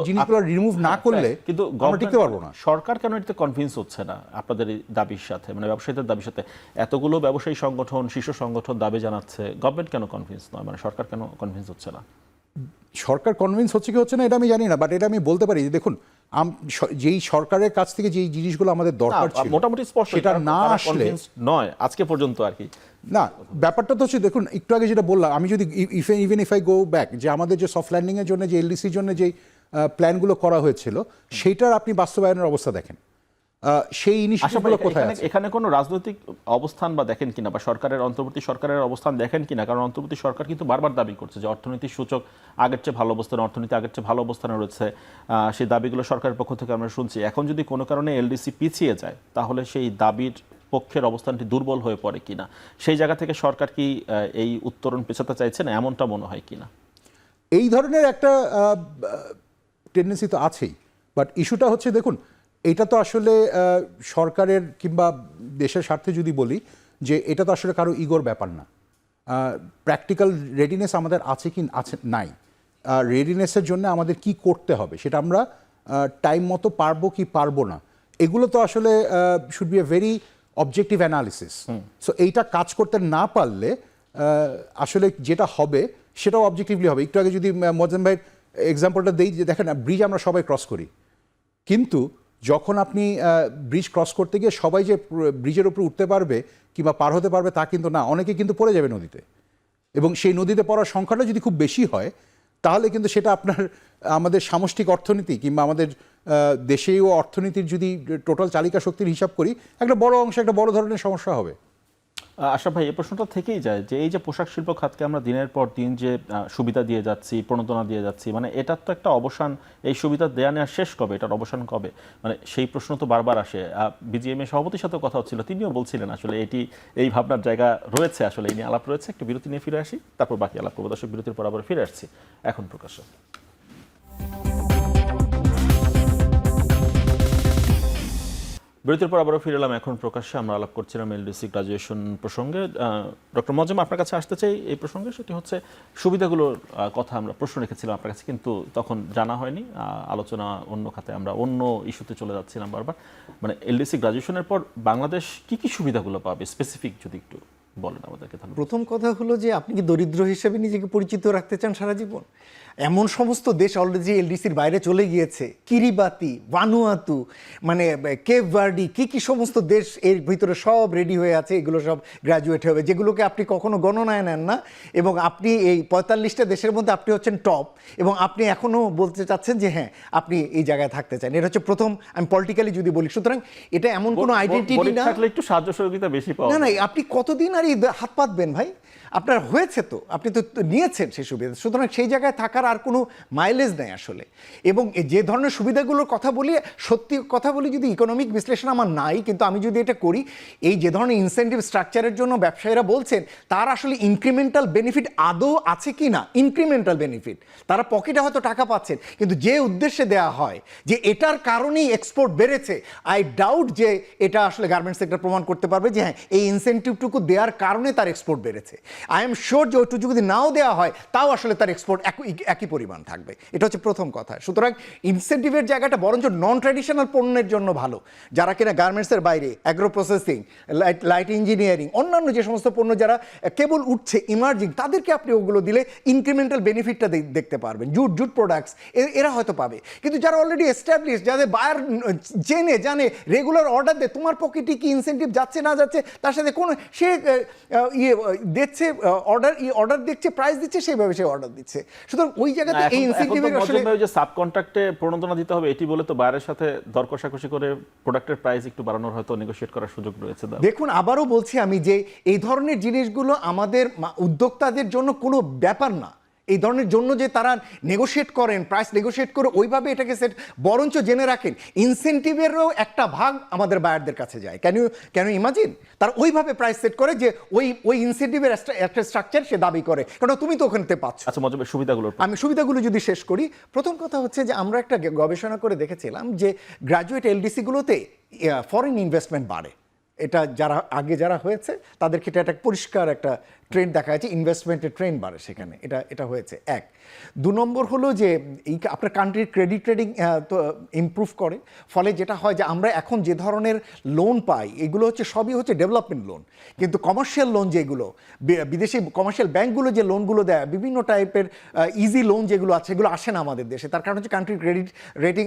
জিনিসগুলো রিমুভ না করলে কিন্তু আমরা টিকতে পারবো না। সরকার কেন এটাতে কনভিন্স হচ্ছে না আপনাদের এই দাবির সাথে, মানে ব্যবসায়ীদের দাবির সাথে? এতগুলো ব্যবসায়ী সংগঠন, শীর্ষ সংগঠন দাবি জানাচ্ছে, গভর্নমেন্ট কেন কনভিন্স নয়, মানে সরকার কেন কনভিন্স হচ্ছে না? সরকার কনভিন্স হচ্ছে কি হচ্ছে না এটা আমি জানি না, বাট এটা আমি বলতে পারি যে দেখুন যেই সরকারের কাছ থেকে যেই জিনিসগুলো আমাদের দরকার ছিল মোটামুটি স্পষ্ট সেটা না আসলে নয় আজকে পর্যন্ত আর কি। না, ব্যাপারটা তো হচ্ছে দেখুন একটু আগে যেটা বললাম, আমি যদি even if I go back, যে আমাদের যে সফট ল্যান্ডিংয়ের জন্য যে এলডিসির জন্য যেই প্ল্যানগুলো করা হয়েছিল সেইটার আপনি বাস্তবায়নের অবস্থা দেখেন, সেই ইনিশিয়েটিভগুলো কোথায় আছে? এখানে কোনো রাজনৈতিক অবস্থান বা দেখেন কিনা, বা সরকারের অন্তর্বর্তী সরকারের অবস্থান দেখেন কিনা? কারণ অন্তর্বর্তী সরকার কিন্তু বারবার দাবি করছে যে অর্থনৈতিক সূচক আগের চেয়ে ভালো অবস্থানে, অর্থনীতি আগের চেয়ে ভালো অবস্থানে রয়েছে। সেই দাবিগুলো সরকারের পক্ষ থেকে আমরা শুনছি। এখন যদি কোনো কারণে এলডিসি পিছিয়ে যায় তাহলে সেই দাবির পক্ষের অবস্থানটি দুর্বল হয়ে পড়ে কিনা, সেই জায়গা থেকে সরকার কি এই উত্তরণ পেছাতে চাইছে না, এমনটা মনে হয় কিনা? এই ধরনের একটা টেন্ডেন্সি তো আছেই, বাট ইস্যুটা হচ্ছে দেখুন এটা তো আসলে সরকারের কিংবা দেশের স্বার্থে যদি বলি যে এটা তো আসলে কারো ইগোর ব্যাপার না। প্র্যাকটিক্যাল রেডিনেস আমাদের আছে কি আছে নাই, রেডিনেসের জন্য আমাদের কি করতে হবে সেটা আমরা টাইম মতো পারবো কি পারবো না, এগুলো তো আসলে should B a very objective analysis. So এইটা কাজ করতে না পারলে আসলে যেটা হবে সেটাও অবজেক্টিভলি হবে। একটু আগে যদি মোজাম্মেল ভাইয়ের এক্সাম্পলটা দেই, যে দেখেন ব্রিজ আমরা সবাই ক্রস করি, কিন্তু যখন আপনি ব্রিজ ক্রস করতে গিয়ে সবাই যে ব্রিজের উপর উঠতে পারবে কিংবা পার হতে পারবে তা কিন্তু না, অনেকে কিন্তু পড়ে যাবে নদীতে, এবং সেই নদীতে পড়ার সংখ্যাটা যদি খুব বেশি হয় তাহলে কিন্তু সেটা আপনার আমাদের সামষ্টিক অর্থনীতি কিংবা আমাদের দেশীয় অর্থনীতির যদি টোটাল চালিকা শক্তির হিসাব করি একটা বড় অংশ, একটা বড় ধরনের সমস্যা হবে। আশরাফ ভাই, এই প্রশ্নটা থেকেই যায় যে এই যে পোশাক শিল্প খাতকে আমরা দিনের পর দিন যে সুবিধা দিয়ে যাচ্ছি, প্রণোদনা দিয়ে যাচ্ছি, মানে এটার তো একটা অবসান, এই সুবিধা দেয়া নেওয়া শেষ কবে, এটার অবসান কবে, মানে সেই প্রশ্ন তো বারবার আসে। বিজিএমএ সভাপতির সাথে কথা হচ্ছিল, তিনিও বলছিলেন আসলে এটি এই ভাবনার জায়গা রয়েছে, আসলে এই নিয়ে আলাপ রয়েছে। একটু বিরতি নিয়ে ফিরে আসি, তারপর বাকি আলাপ করবো। দর্শক, বিরতির পর আবার ফিরে আসছি এখন প্রকাশ্য। বিরতির পর আবারও ফিরে এলাম এখন প্রকাশ্যে। আমরা আলাপ করছিলাম এলডিসি গ্রাজুয়েশন প্রসঙ্গে। ডক্টর মজেম, আপনার কাছে আসতে চাই এই প্রসঙ্গে, সেটি হচ্ছে সুবিধাগুলোর কথা আমরা প্রশ্ন রেখেছিলাম আপনার কাছে, কিন্তু তখন জানা হয়নি, আলোচনা অন্য খাতে, আমরা অন্য ইস্যুতে চলে যাচ্ছিলাম বারবার। মানে এলডিসি গ্রাজুয়েশনের পর বাংলাদেশ কি কি সুবিধাগুলো পাবে, স্পেসিফিক যদি একটু বলেন আমাদেরকে তাহলে। প্রথম কথা হলো যে আপনি কি দরিদ্র হিসেবে নিজেকে পরিচিত রাখতে চান সারা জীবন? এমন সমস্ত দেশ অলরেডি এলডিসির বাইরে চলে গিয়েছে, কিরিবাতি, ভানুয়াতু, মানে কেপ ভার্ডি, কি সমস্ত দেশ এর ভিতরে সব রেডি হয়ে আছে, এগুলো সব গ্র্যাজুয়েট হবে, যেগুলোকে আপনি কখনো গণনায় নেন না, এবং আপনি এই 45টা দেশের মধ্যে আপনি হচ্ছেন টপ, এবং আপনি এখনও বলতে চাচ্ছেন যে হ্যাঁ আপনি এই জায়গায় থাকতে চান। এটা হচ্ছে প্রথম, আমি পলিটিক্যালি যদি বলি। সুতরাং এটা এমন কোনো আইডেন্টিটি না, থাকলে একটু সাহায্য সহযোগিতা বেশি পাওয়া না, আপনি কতদিন আর এই হাত পাতবেন ভাই? আপনার হয়েছে তো, আপনি তো নিয়েছেন সেই সুবিধা, সুতরাং সেই জায়গায় থাকার আর কোনো মাইলেজ নেই আসলে। এবং যে ধরনের সুবিধাগুলোর কথা বলি, সত্যি কথা বলি, যদি ইকোনমিক বিশ্লেষণ আমার নাই, কিন্তু আমি যদি এটা করি, এই যে ধরনের ইনসেন্টিভ স্ট্রাকচারের জন্য ব্যবসায়ীরা বলছেন, তার আসলে ইনক্রিমেন্টাল বেনিফিট আদৌ আছে কি না। ইনক্রিমেন্টাল বেনিফিট, তারা পকেটে হয়তো টাকা পাচ্ছেন, কিন্তু যে উদ্দেশ্যে দেওয়া হয় যে এটার কারণেই এক্সপোর্ট বেড়েছে, আই ডাউট যে এটা আসলে গার্মেন্টস সেক্টর প্রমাণ করতে পারবে যে হ্যাঁ এই ইনসেন্টিভটুকু দেওয়ার কারণে তার এক্সপোর্ট বেড়েছে। আই এম শিওর যে ওইটুকু যদি নাও দেওয়া হয় তাও আসলে তার এক্সপোর্ট একই পরিমাণ থাকবে। এটা হচ্ছে প্রথম কথা। সুতরাং ইনসেন্টিভের জায়গাটা বরঞ্চ নন ট্র্যাডিশনাল পণ্যের জন্য ভালো, যারা কিনা গার্মেন্টসের বাইরে, অ্যাগ্রো প্রসেসিং, লাইট ইঞ্জিনিয়ারিং, অন্যান্য যে সমস্ত পণ্য যারা কেবল উঠছে, ইমার্জিং, তাদেরকে আপনি ওগুলো দিলে ইনক্রিমেন্টাল বেনিফিটটা দেখতে পারবেন। জুট প্রোডাক্টস এরা হয়তো পাবে, কিন্তু যারা অলরেডি এস্টাবলিশ, যাদের বায়ার জানে, রেগুলার অর্ডার দেয়, তোমার পকেটে কি ইনসেন্টিভ যাচ্ছে না যাচ্ছে তার সাথে কোনো, সে দিচ্ছে অর্ডার দিচ্ছে, প্রাইস দিচ্ছে, সেইভাবে সে অর্ডার দিচ্ছে। সুতরাং ওই জায়গাতে এই ইনসেন্টিভের আসলে যে সাবকন্ট্রাক্টে প্রণোদনা দিতে হবে, এটি বলে তো বাইরের সাথে দর কষাকষি করে প্রোডাক্টের প্রাইস একটু বাড়ানোর হয়তো নেগোশিয়েট করার সুযোগ রয়েছে। দেখুন, আবারও বলছি আমি যে এই ধরনের জিনিসগুলো আমাদের উদ্যোক্তাদের জন্য কোনো ব্যাপার না। এই ধরনের জন্য যে তারা নেগোশিয়েট করেন, প্রাইস নেগোশিয়েট করে ওইভাবে এটাকে সেট, বরঞ্চ জেনে রাখেন ইনসেন্টিভেরও একটা ভাগ আমাদের বায়ারদের কাছে যায়। Can you imagine? তার ওইভাবে প্রাইস সেট করে যে ওই ইনসেন্টিভের একটা স্ট্রাকচার সে দাবি করে, কারণ তুমি তো ওখানে পাচ্ছ। আচ্ছা মজুব, সুবিধাগুলো আমি সুবিধাগুলো যদি শেষ করি, প্রথম কথা হচ্ছে যে আমরা একটা গবেষণা করে দেখেছিলাম যে গ্র্যাজুয়েট এলডিসিগুলোতে ফরেন ইনভেস্টমেন্ট বাড়ে। এটা যারা হয়েছে তাদের ক্ষেত্রে একটা পরিষ্কার একটা ট্রেন্ড দেখা যাচ্ছে, ইনভেস্টমেন্টের ট্রেন্ড বাড়ে সেখানে, এটা হয়েছে এক। 2 নম্বর হলো যে এই আপনার কান্ট্রির ক্রেডিট রেটিং তো ইমপ্রুভ করে, ফলে যেটা হয় যে আমরা এখন যে ধরনের লোন পাই এগুলো হচ্ছে সবই হচ্ছে ডেভেলপমেন্ট লোন, কিন্তু কমার্শিয়াল লোন যেগুলো বিদেশি কমার্শিয়াল ব্যাঙ্কগুলো যে লোনগুলো দেয়, বিভিন্ন টাইপের ইজি লোন যেগুলো আছে, সেগুলো আসে না আমাদের দেশে। তার কারণ হচ্ছে কান্ট্রির ক্রেডিট রেটিং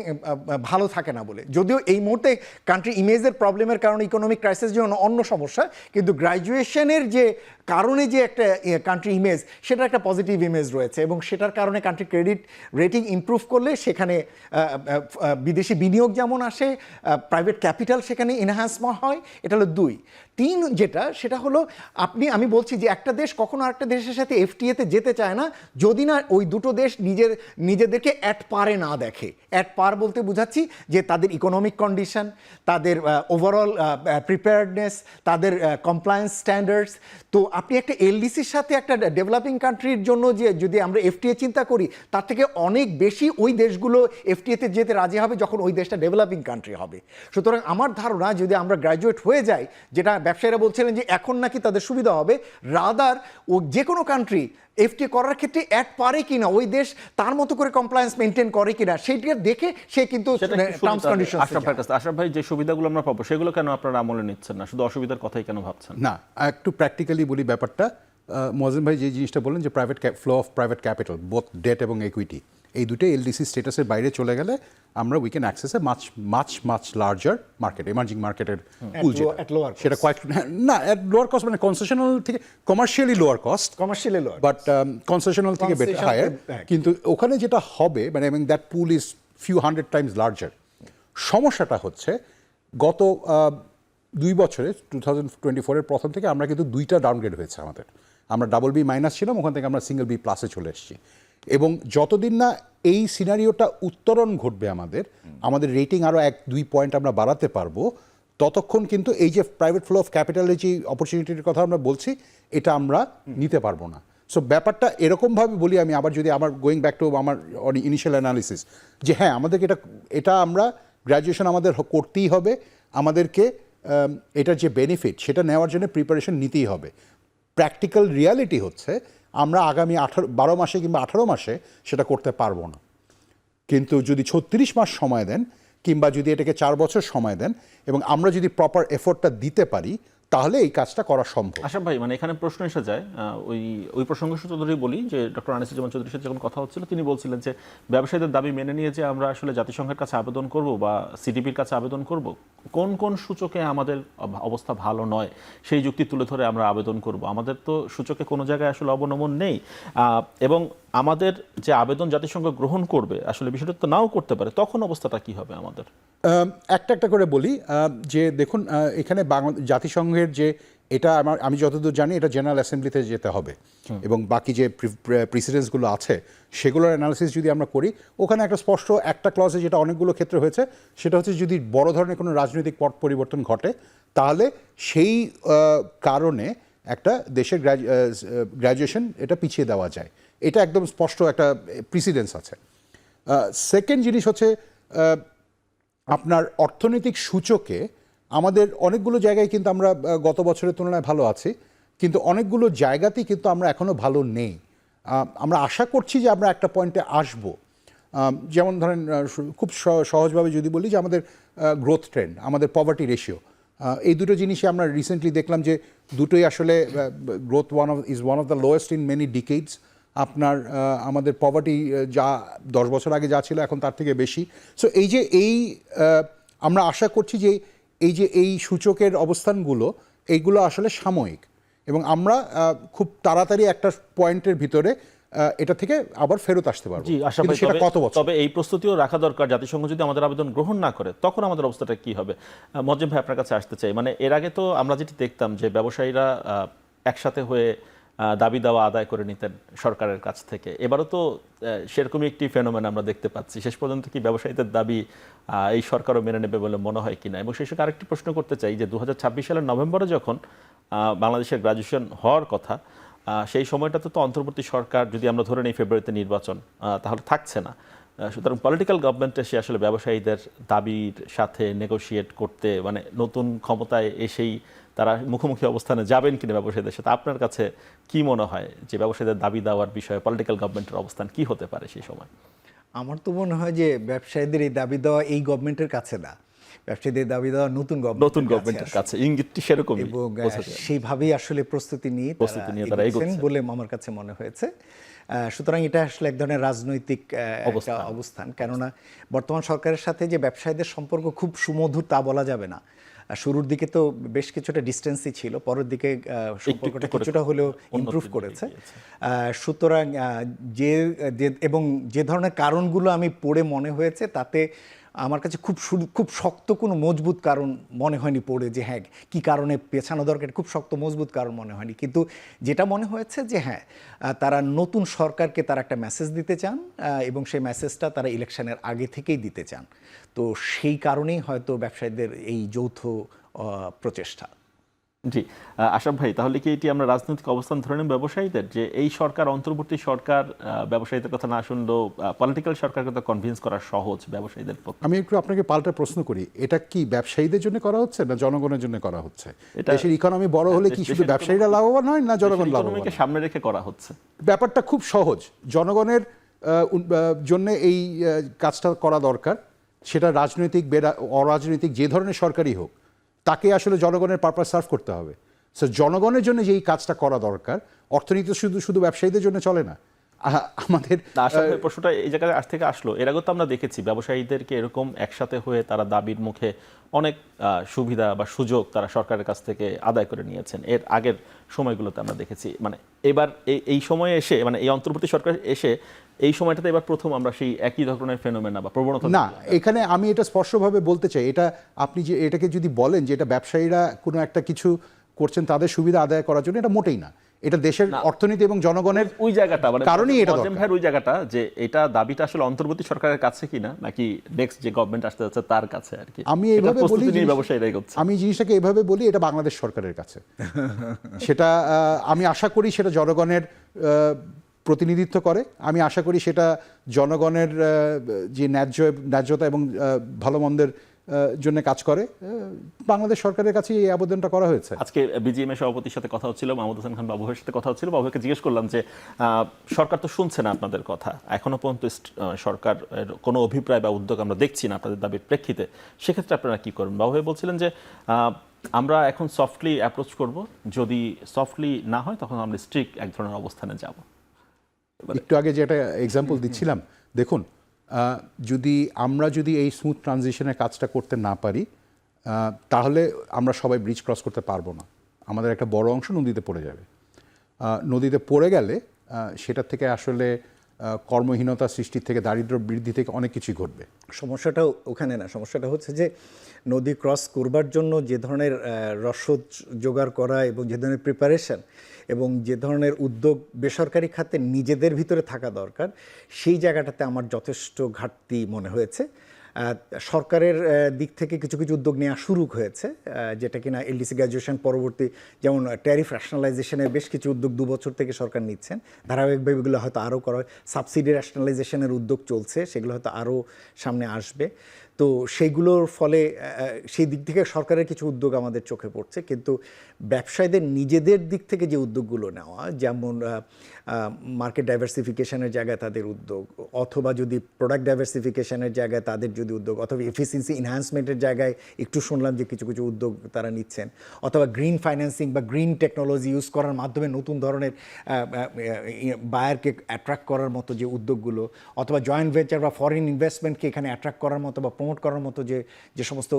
ভালো থাকে না বলে। যদিও এই মুহূর্তে কান্ট্রি ইমেজের প্রবলেমের কারণে, ইকোনমিক ক্রাইসিস জন্য অন্য সমস্যা, কিন্তু গ্র্যাজুয়েশনের যে কারণে যে একটা কান্ট্রি ইমেজ, সেটা একটা পজিটিভ ইমেজ রয়েছে, এবং সেটার কারণে কান্ট্রি ক্রেডিট রেটিং ইমপ্রুভ করলে সেখানে বিদেশি বিনিয়োগ যেমন আসে, প্রাইভেট ক্যাপিটাল সেখানে এনহ্যান্সমেন্ট হয়। এটা হলো 2। 3 যেটা, সেটা হলো আমি বলছি যে একটা দেশ কখনো আরেকটা দেশের সাথে এফটিএতে যেতে চায় না যদি না ওই দুটো দেশ নিজেদেরকে অ্যাট পারে না দেখে। অ্যাট পার বলতে বোঝাচ্ছি যে তাদের ইকোনমিক কন্ডিশন, তাদের ওভারঅল প্রিপেয়ার্ডনেস, তাদের কমপ্লায়েন্স স্ট্যান্ডার্ডস। তো আপনি একটা এলডিসির সাথে একটা ডেভেলপিং কান্ট্রির জন্য যে যদি আমরা এফটিএ চিন্তা করি, তার থেকে অনেক বেশি ওই দেশগুলো এফটিএতে যেতে রাজি হবে যখন ওই দেশটা ডেভেলপিং কান্ট্রি হবে। সুতরাং আমার ধারণা, যদি আমরা গ্র্যাজুয়েট হয়ে যাই, যেটা ব্যবসায়ীরা বলছিলেন যে এখন নাকি তাদের সুবিধা হবে, রাদার ও যে কোনো কান্ট্রি এফটিএ করার ক্ষেত্রে অ্যাট পারে কিনা, ওই দেশ তার মতো করে কমপ্লায়েন্স মেনটেন করে কিনা, সেইটা দেখে সে কিন্তু টার্মস কন্ডিশন। আশরাফ ভাই, যে সুবিধাগুলো আমরা পাবো সেগুলো কেন আপনারা আমলে নিচ্ছেন না, শুধু অসুবিধার কথাই কেন ভাবছেন? না, একটু প্র্যাকটিক্যালি বলি ব্যাপারটা। মজিম ভাই যে জিনিসটা বললেন যে flow of private capital, both debt এবং ইকুইটি, এই দুটো এলডিসি স্ট্যাটাসের বাইরে চলে গেলে আমরা we can access a much much much larger market, emerging মার্কেটের পুল, at lower cost. সেটা কয়েক না এট লোয়ার কস্ট, মানে কনসেশনাল থেকে commercially lower cost, commercially lower, but concessional থেকে বেটার Concessional হায়ার। থেকে- কিন্তু ওখানে যেটা হবে মানে that pool is few hundred times larger. সমস্যাটা হচ্ছে গত 2 বছরে 2024-এর প্রথম থেকে আমরা কিন্তু 2টা ডাউনগ্রেড হয়েছে আমাদের। আমরা ডাবল বি মাইনাস ছিলাম, ওখান থেকে আমরা সিঙ্গেল বি প্লাসে চলে এসেছি। এবং যতদিন না এই সিনারিওটা উত্তরণ ঘটবে আমাদের রেটিং আরও 1-2 পয়েন্ট আমরা বাড়াতে পারবো, ততক্ষণ কিন্তু এই যে প্রাইভেট ফ্লো অফ ক্যাপিটালের যে অপরচুনিটির কথা আমরা বলছি এটা আমরা নিতে পারবো না। সো ব্যাপারটা এরকমভাবে বলি আমি আবার, যদি আমার গোয়িং ব্যাক টু আমার ইনিশিয়াল অ্যানালিসিস, যে হ্যাঁ আমাদেরকে এটা আমরা গ্র্যাজুয়েশন আমাদের করতেই হবে, আমাদেরকে এটার যে বেনিফিট সেটা নেওয়ার জন্য প্রিপারেশন নিতেই হবে। প্র্যাকটিক্যাল রিয়ালিটি হচ্ছে আমরা আগামী 12 মাসে কিংবা 18 মাসে সেটা করতে পারবো না। কিন্তু যদি 36 মাস সময় দেন কিংবা যদি এটাকে 4 বছর সময় দেন এবং আমরা যদি প্রপার এফোর্টটা দিতে পারি, তাহলে এই কাজটা করা সম্ভব। আশরাফ ভাই, মানে এখানে প্রশ্ন এসে যায়, ওই প্রসঙ্গ সূত্র ধরেই বলি যে ডক্টর আনিসুজ্জামান চৌধুরীর সাথে যখন কথা হচ্ছিল তিনি বলছিলেন যে ব্যবসায়ীদের দাবি মেনে নিয়ে যে আমরা আসলে জাতিসংঘের কাছে আবেদন করব বা সিটিপির কাছে আবেদন করব, কোন কোন সূচকে আমাদের অবস্থা ভালো নয় সেই যুক্তি তুলে ধরে আমরা আবেদন করব। আমাদের তো সূচকে কোনো জায়গায় আসলে অবনমন নেই, এবং আমাদের যে আবেদন জাতিসংঘ গ্রহণ করবে আসলে বিষয়টা তো নাও করতে পারে, তখন অবস্থাটা কি হবে আমাদের? একটা করে বলি যে দেখুন, এখানে জাতিসংঘের যে এটা আমি যতদূর জানি এটা জেনারেল অ্যাসেম্বলিতে যেতে হবে, এবং বাকি যে প্রিসিডেন্সগুলো আছে সেগুলোর অ্যানালিসিস যদি আমরা করি, ওখানে একটা স্পষ্ট একটা ক্লজে যেটা অনেকগুলো ক্ষেত্রে হয়েছে সেটা হচ্ছে যদি বড় ধরনের কোনো রাজনৈতিক পট পরিবর্তন ঘটে তাহলে সেই কারণে একটা দেশের গ্র্যাজুয়েশন এটা পিছিয়ে দেওয়া যায়। এটা একদম স্পষ্ট একটা প্রিসিডেন্স আছে। সেকেন্ড জিনিস হচ্ছে আপনার অর্থনৈতিক সূচকে আমাদের অনেকগুলো জায়গায় কিন্তু আমরা গত বছরের তুলনায় ভালো আছি, কিন্তু অনেকগুলো জায়গাতেই কিন্তু আমরা এখনও ভালো নেই। আমরা আশা করছি যে আমরা একটা পয়েন্টে আসব। যেমন ধরেন খুব সহজভাবে যদি বলি যে আমাদের গ্রোথ ট্রেন্ড, আমাদের পভার্টি রেশিও, এই দুটো জিনিসই আমরা রিসেন্টলি দেখলাম যে দুটোই আসলে growth is one of the lowest in many ডিকেডস। আপনার আমাদের পভার্টি যা 10 বছর আগে যা ছিল এখন তার থেকে বেশি। সো এই আমরা আশা করছি যে এই সূচকের অবস্থানগুলো এইগুলো আসলে সাময়িক, এবং আমরা খুব তাড়াতাড়ি একটা পয়েন্টের ভিতরে এটা থেকে আবার ফেরত আসতে পারবো। জি আশা কিন্তু ভাই, সেটা কত বছর? তবে এই প্রস্তুতিও রাখা দরকার, জাতিসংঘ যদি আমাদের আবেদন গ্রহণ না করে তখন আমাদের অবস্থাটা কি হবে? মজ্জেম ভাই, আপনার কাছে আসতে চাই। মানে এর আগে তো আমরা যেটি দেখতাম যে ব্যবসায়ীরা একসাথে হয়ে দাবি দাওয়া আদায় করে নিতেন সরকারের কাছ থেকে, এবারও তো সেরকমই একটি ফেনোমেন আমরা দেখতে পাচ্ছি। শেষ পর্যন্ত কি ব্যবসায়ীদের দাবি এই সরকারও মেনে নেবে বলে মনে হয় কিনা? এবং সেই সঙ্গে আরেকটি প্রশ্ন করতে চাই যে 2026 সালের নভেম্বরে যখন বাংলাদেশের গ্র্যাজুয়েশন হওয়ার কথা, সেই সময়টাতে তো অন্তর্বর্তী সরকার, যদি আমরা ধরে নিই ফেব্রুয়ারিতে নির্বাচন, তাহলে থাকছে না। সুতরাং পলিটিক্যাল গভর্নমেন্ট এসে আসলে ব্যবসায়ীদের দাবির সাথে নেগোশিয়েট করতে, মানে নতুন ক্ষমতায় এসেই তারা মুখোমুখি অবস্থানে যাবেন কিনা ব্যবসায়ীদের সাথে, আপনার কাছে কি মনে হয় যে ব্যবসায়ীদের দাবি দেওয়ার বিষয়ে পলিটিক্যাল গভর্নমেন্টের অবস্থান কি হতে পারে সেই সময়? আমার তো মনে হয় যে ব্যবসায়ীদের এই দাবি দেওয়া এই গভর্নমেন্টের কাছে না, ব্যবসায়ীদের দাবি দেওয়া নতুন গভর্নমেন্টের কাছে, ইঙ্গিতটি সেরকম, এবং সেইভাবেই আসলে প্রস্তুতি নিয়ে তারা এগোচ্ছেন বলে আমার কাছে মনে হয়েছে। সুতরাং এটা আসলে এক ধরনের রাজনৈতিক একটা অবস্থান, কেননা বর্তমান সরকারের সাথে যে ব্যবসায়ীদের সম্পর্ক খুব সুমধুর তা বলা যাবে না। শুরুর দিকে তো বেশ কিছুটা ডিস্টেন্সই ছিল, পরের দিকে সম্পর্কটা কিছুটা হলেও ইমপ্রুভ করেছে। সুতরাং এবং যে ধরনের কারণগুলো আমি পড়ে মনে হয়েছে তাতে আমার কাছে খুব শক্ত কোনো মজবুত কারণ মনে হয়নি পড়ে, যে হ্যাঁ কী কারণে পেছানো দরকার, খুব শক্ত মজবুত কারণ মনে হয়নি। কিন্তু যেটা মনে হয়েছে যে হ্যাঁ তারা নতুন সরকারকে তারা একটা মেসেজ দিতে চান, এবং সেই মেসেজটা তারা ইলেকশনের আগে থেকেই দিতে চান। তো সেই কারণেই হয়তো ব্যবসায়ীদের এই যৌথ প্রচেষ্টা। জি আশরাফ ভাই, তাহলে কি এটি আমরা রাজনৈতিক অবস্থান ধরে নেব ব্যবসায়ীদের, যে এই সরকার, অন্তর্বর্তী সরকার ব্যবসায়ীদের কথা না শুনলেও পলিটিক্যাল সরকারকে তো কনভিন্স করা সহজ ব্যবসায়ীদের পক্ষে? আমি একটু আপনাকে পাল্টা প্রশ্ন করি, এটা কি ব্যবসায়ীদের জন্য করা হচ্ছে না জনগণের জন্য করা হচ্ছে? দেশের ইকোনমি বড় হলে কি শুধু ব্যবসায়ীরা লাভবান হয় না জনগণ লাভবান? সামনে রেখে করা হচ্ছে। ব্যাপারটা খুব সহজ, জনগণের জন্য এই কাজটা করা দরকার। সেটা রাজনৈতিক অরাজনৈতিক যে ধরনের সরকারই হোক, তাকে আসলে জনগণের পারপাস সার্ভ করতে হবে। সো জনগণের জন্য যেই কাজটা করা দরকার, অর্থনীতি শুধু ব্যবসায়ীদের জন্য চলে না, আমাদের আসলে প্রশ্নটা এই জায়গায় আজ থেকে আসলো, এর আগে তো আমরা দেখেছি ব্যবসায়ীদেরকে এরকম একসাথে হয়ে তারা দাবির মুখে অনেক সুবিধা বা সুযোগ তারা সরকারের কাছ থেকে আদায় করে নিয়েছেন এর আগের সময়গুলোতে আমরা দেখেছি। মানে এবার এই সময়ে এসে, মানে এই অন্তর্বর্তী সরকার এসে এই সময়টাতে এবার প্রথম আমরা সেই একই ধরনের ফেনোমেনা বা প্রবণতা না, এখানে আমি এটা স্পষ্টভাবে বলতে চাই, এটা আপনি যে এটাকে যদি বলেন যে এটা ব্যবসায়ীরা কোনো একটা কিছু করছেন তাদের সুবিধা আদায় করার জন্য, এটা মোটেই না। এটা দেশের অর্থনীতি এবং জনগণের ওই জায়গাটা, মানে কারণেই এটা মজেম ভাইয়ের ওই জায়গাটা, যে এটা দাবিটা আসলে অন্তর্বর্তী সরকারের কাছে কিনা নাকি নেক্সট যে গভর্নমেন্ট আসতে যাচ্ছে তার কাছে আর কি। আমি এইভাবে বলি, ব্যবসায়ীরাই করছে। আমি জিনিসটাকে এভাবে বলি, এটা বাংলাদেশ সরকারের কাছে। সেটা আমি আশা করি সেটা জনগণের প্রতিনিধিত্ব করে। আমি আশা করি সেটা জনগণের যে ন্যায্যতা এবং ভালো মন্দের জন্য কাজ করে। বাংলাদেশ সরকারের কাছে এই আবেদনটা করা হয়েছে। আজকে বিজিএম এর সভাপতির সাথে কথা হচ্ছিল, মাহমুদ হোসেন খান বাবুর সাথে কথা হচ্ছিল। বাবুকে জিজ্ঞেস করলাম যে সরকার তো শুনছে না আপনাদের কথা, এখনো পর্যন্ত সরকার কোনো অভিপ্রায় বা উদ্যোগ আমরা দেখছি না আপনাদের দাবির প্রেক্ষিতে, সেক্ষেত্রে আপনারা কি করবেন? বাবু ভাই বলছিলেন যে আমরা এখন সফটলি অ্যাপ্রোচ করব, যদি সফটলি না হয় তখন আমরা স্ট্রিক্ট এক ধরনের অবস্থানে যাব। একটু আগে যেটা এক্সাম্পল দিচ্ছিলাম, দেখুন আমরা যদি এই স্মুথ ট্রানজিশনের কাজটা করতে না পারি, তাহলে আমরা সবাই ব্রিজ ক্রস করতে পারবো না। আমাদের একটা বড় অংশ নদীতে পড়ে যাবে। নদীতে পড়ে গেলে সেটার থেকে আসলে কর্মহীনতা সৃষ্টি থেকে, দারিদ্র্য বৃদ্ধি থেকে অনেক কিছুই ঘটবে। সমস্যাটা ওখানে না, সমস্যাটা হচ্ছে যে নদী ক্রস করবার জন্য যে ধরনের রসদ জোগাড় করা এবং যে ধরনের প্রিপারেশন এবং যে ধরনের উদ্যোগ বেসরকারি খাতে নিজেদের ভিতরে থাকা দরকার, সেই জায়গাটাতে আমার যথেষ্ট ঘাটতি মনে হয়েছে। সরকারের দিক থেকে কিছু কিছু উদ্যোগ নেওয়া শুরু হয়েছে, যেটা কিনা এলডিসি গ্র্যাজুয়েশন পরবর্তী, যেমন ট্যারিফ র্যাশনালাইজেশনের বেশ কিছু উদ্যোগ 2 বছর থেকে সরকার নিচ্ছেন। ধারাবাহিকভাবে এগুলো হয়তো আরও করা হয়। সাবসিডি র্যাশনালাইজেশনের উদ্যোগ চলছে, সেগুলো হয়তো আরও সামনে আসবে। তো সেইগুলোর ফলে সেই দিক থেকে সরকারের কিছু উদ্যোগ আমাদের চোখে পড়ছে। কিন্তু ব্যবসায়ীদের নিজেদের দিক থেকে যে উদ্যোগগুলো নেওয়া, যেমন মার্কেট ডাইভার্সিফিকেশনের জায়গায় তাদের উদ্যোগ, অথবা যদি প্রোডাক্ট ডাইভার্সিফিকেশনের জায়গায় তাদের যদি উদ্যোগ, অথবা এফিসিয়েন্সি এনহান্সমেন্টের জায়গায় একটু শুনলাম যে কিছু কিছু উদ্যোগ তারা নিচ্ছেন, অথবা গ্রিন ফাইন্যান্সিং বা গ্রিন টেকনোলজি ইউজ করার মাধ্যমে নতুন ধরনের বায়ারকে অ্যাট্রাক্ট করার মতো যে উদ্যোগগুলো, অথবা জয়েন্ট ভেঞ্চার বা ফরেন ইনভেস্টমেন্টকে এখানে অ্যাট্রাক্ট করার মতো বা প্রমোট করার মতো যে সমস্ত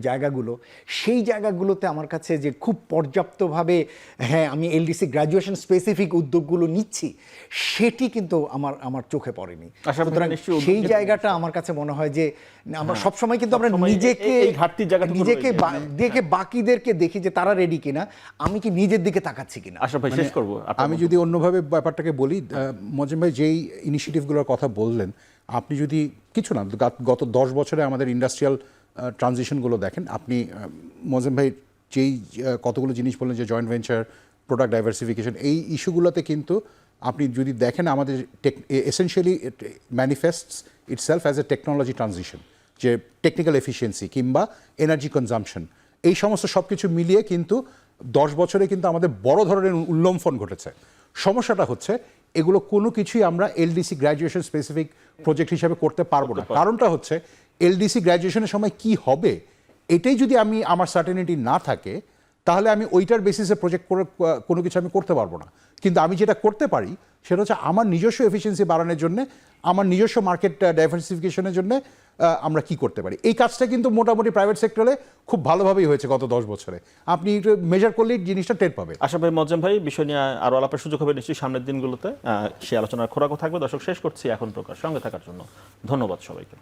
জায়গাগুলো, সেই জায়গাগুলোতে আমার কাছে যে খুব পর্যাপ্তভাবে হ্যাঁ আমি এলডিসি গ্র্যাজুয়েশন স্পেসিফিক উদ্যোগগুলো নিচ্ছি, সেটি কিন্তু আমার চোখে পড়েনি। সুতরাং সেই জায়গাটা আমার কাছে মনে হয় যে আমরা সবসময় কিন্তু আমরা নিজেকে দেখে বাকিদেরকে দেখি যে তারা রেডি কিনা, আমি কি নিজের দিকে তাকাচ্ছি কিনা। আশরাফ ভাই শেষ করব, আমি যদি অন্যভাবে ব্যাপারটাকে বলি, মজেম ভাই যেই ইনিশিয়েটিভগুলোর কথা বললেন, আপনি যদি কিছু না গত 10 বছরে আমাদের ইন্ডাস্ট্রিয়াল ট্রানজিশনগুলো দেখেন, আপনি মজেম ভাই যেই কতগুলো জিনিস বললেন, যে জয়েন্ট ভেঞ্চার, প্রোডাক্ট ডাইভার্সিফিকেশন, এই ইস্যুগুলোতে কিন্তু আপনি যদি দেখেন আমাদের essentially manifests itself as a technology transition, যে টেকনিক্যাল এফিসিয়েন্সি কিংবা এনার্জি কনজাম্পশন, এই সমস্ত সব কিছু মিলিয়ে কিন্তু 10 বছরে কিন্তু আমাদের বড় ধরনের উল্লম্ফন ঘটেছে। সমস্যাটা হচ্ছে এগুলো কোনো কিছুই আমরা এলডিসি গ্র্যাজুয়েশন স্পেসিফিক প্রজেক্ট হিসাবে করতে পারবো না। কারণটা হচ্ছে এলডিসি গ্র্যাজুয়েশনের সময় কি হবে এটাই যদি আমার সার্টেনিটি না থাকে, তাহলে আমি ওইটার বেসিসে প্রজেক্ট করে কোনো কিছু আমি করতে পারবো না। কিন্তু আমি যেটা করতে পারি সেটা হচ্ছে আমার নিজস্ব এফিসিয়েন্সি বাড়ানোর জন্য, আমার নিজস্ব মার্কেট ডাইভার্সিফিকেশনের জন্য আমরা কি করতে পারি। এই কাজটা কিন্তু মোটামুটি প্রাইভেট সেক্টরে খুব ভালোভাবেই হয়েছে গত 10 বছরে। আপনি মেজার করলেই জিনিসটা টের পাবে। আশা ভাই, মজ্জাম ভাই, বিষয় নিয়ে আরও আলাপের সুযোগ হবে নিশ্চয়ই সামনের দিনগুলোতে। সেই আলোচনার খোরাকও থাকবে। দর্শক, শেষ করছি এখন প্রকাশ। সঙ্গে থাকার জন্য ধন্যবাদ সবাইকে।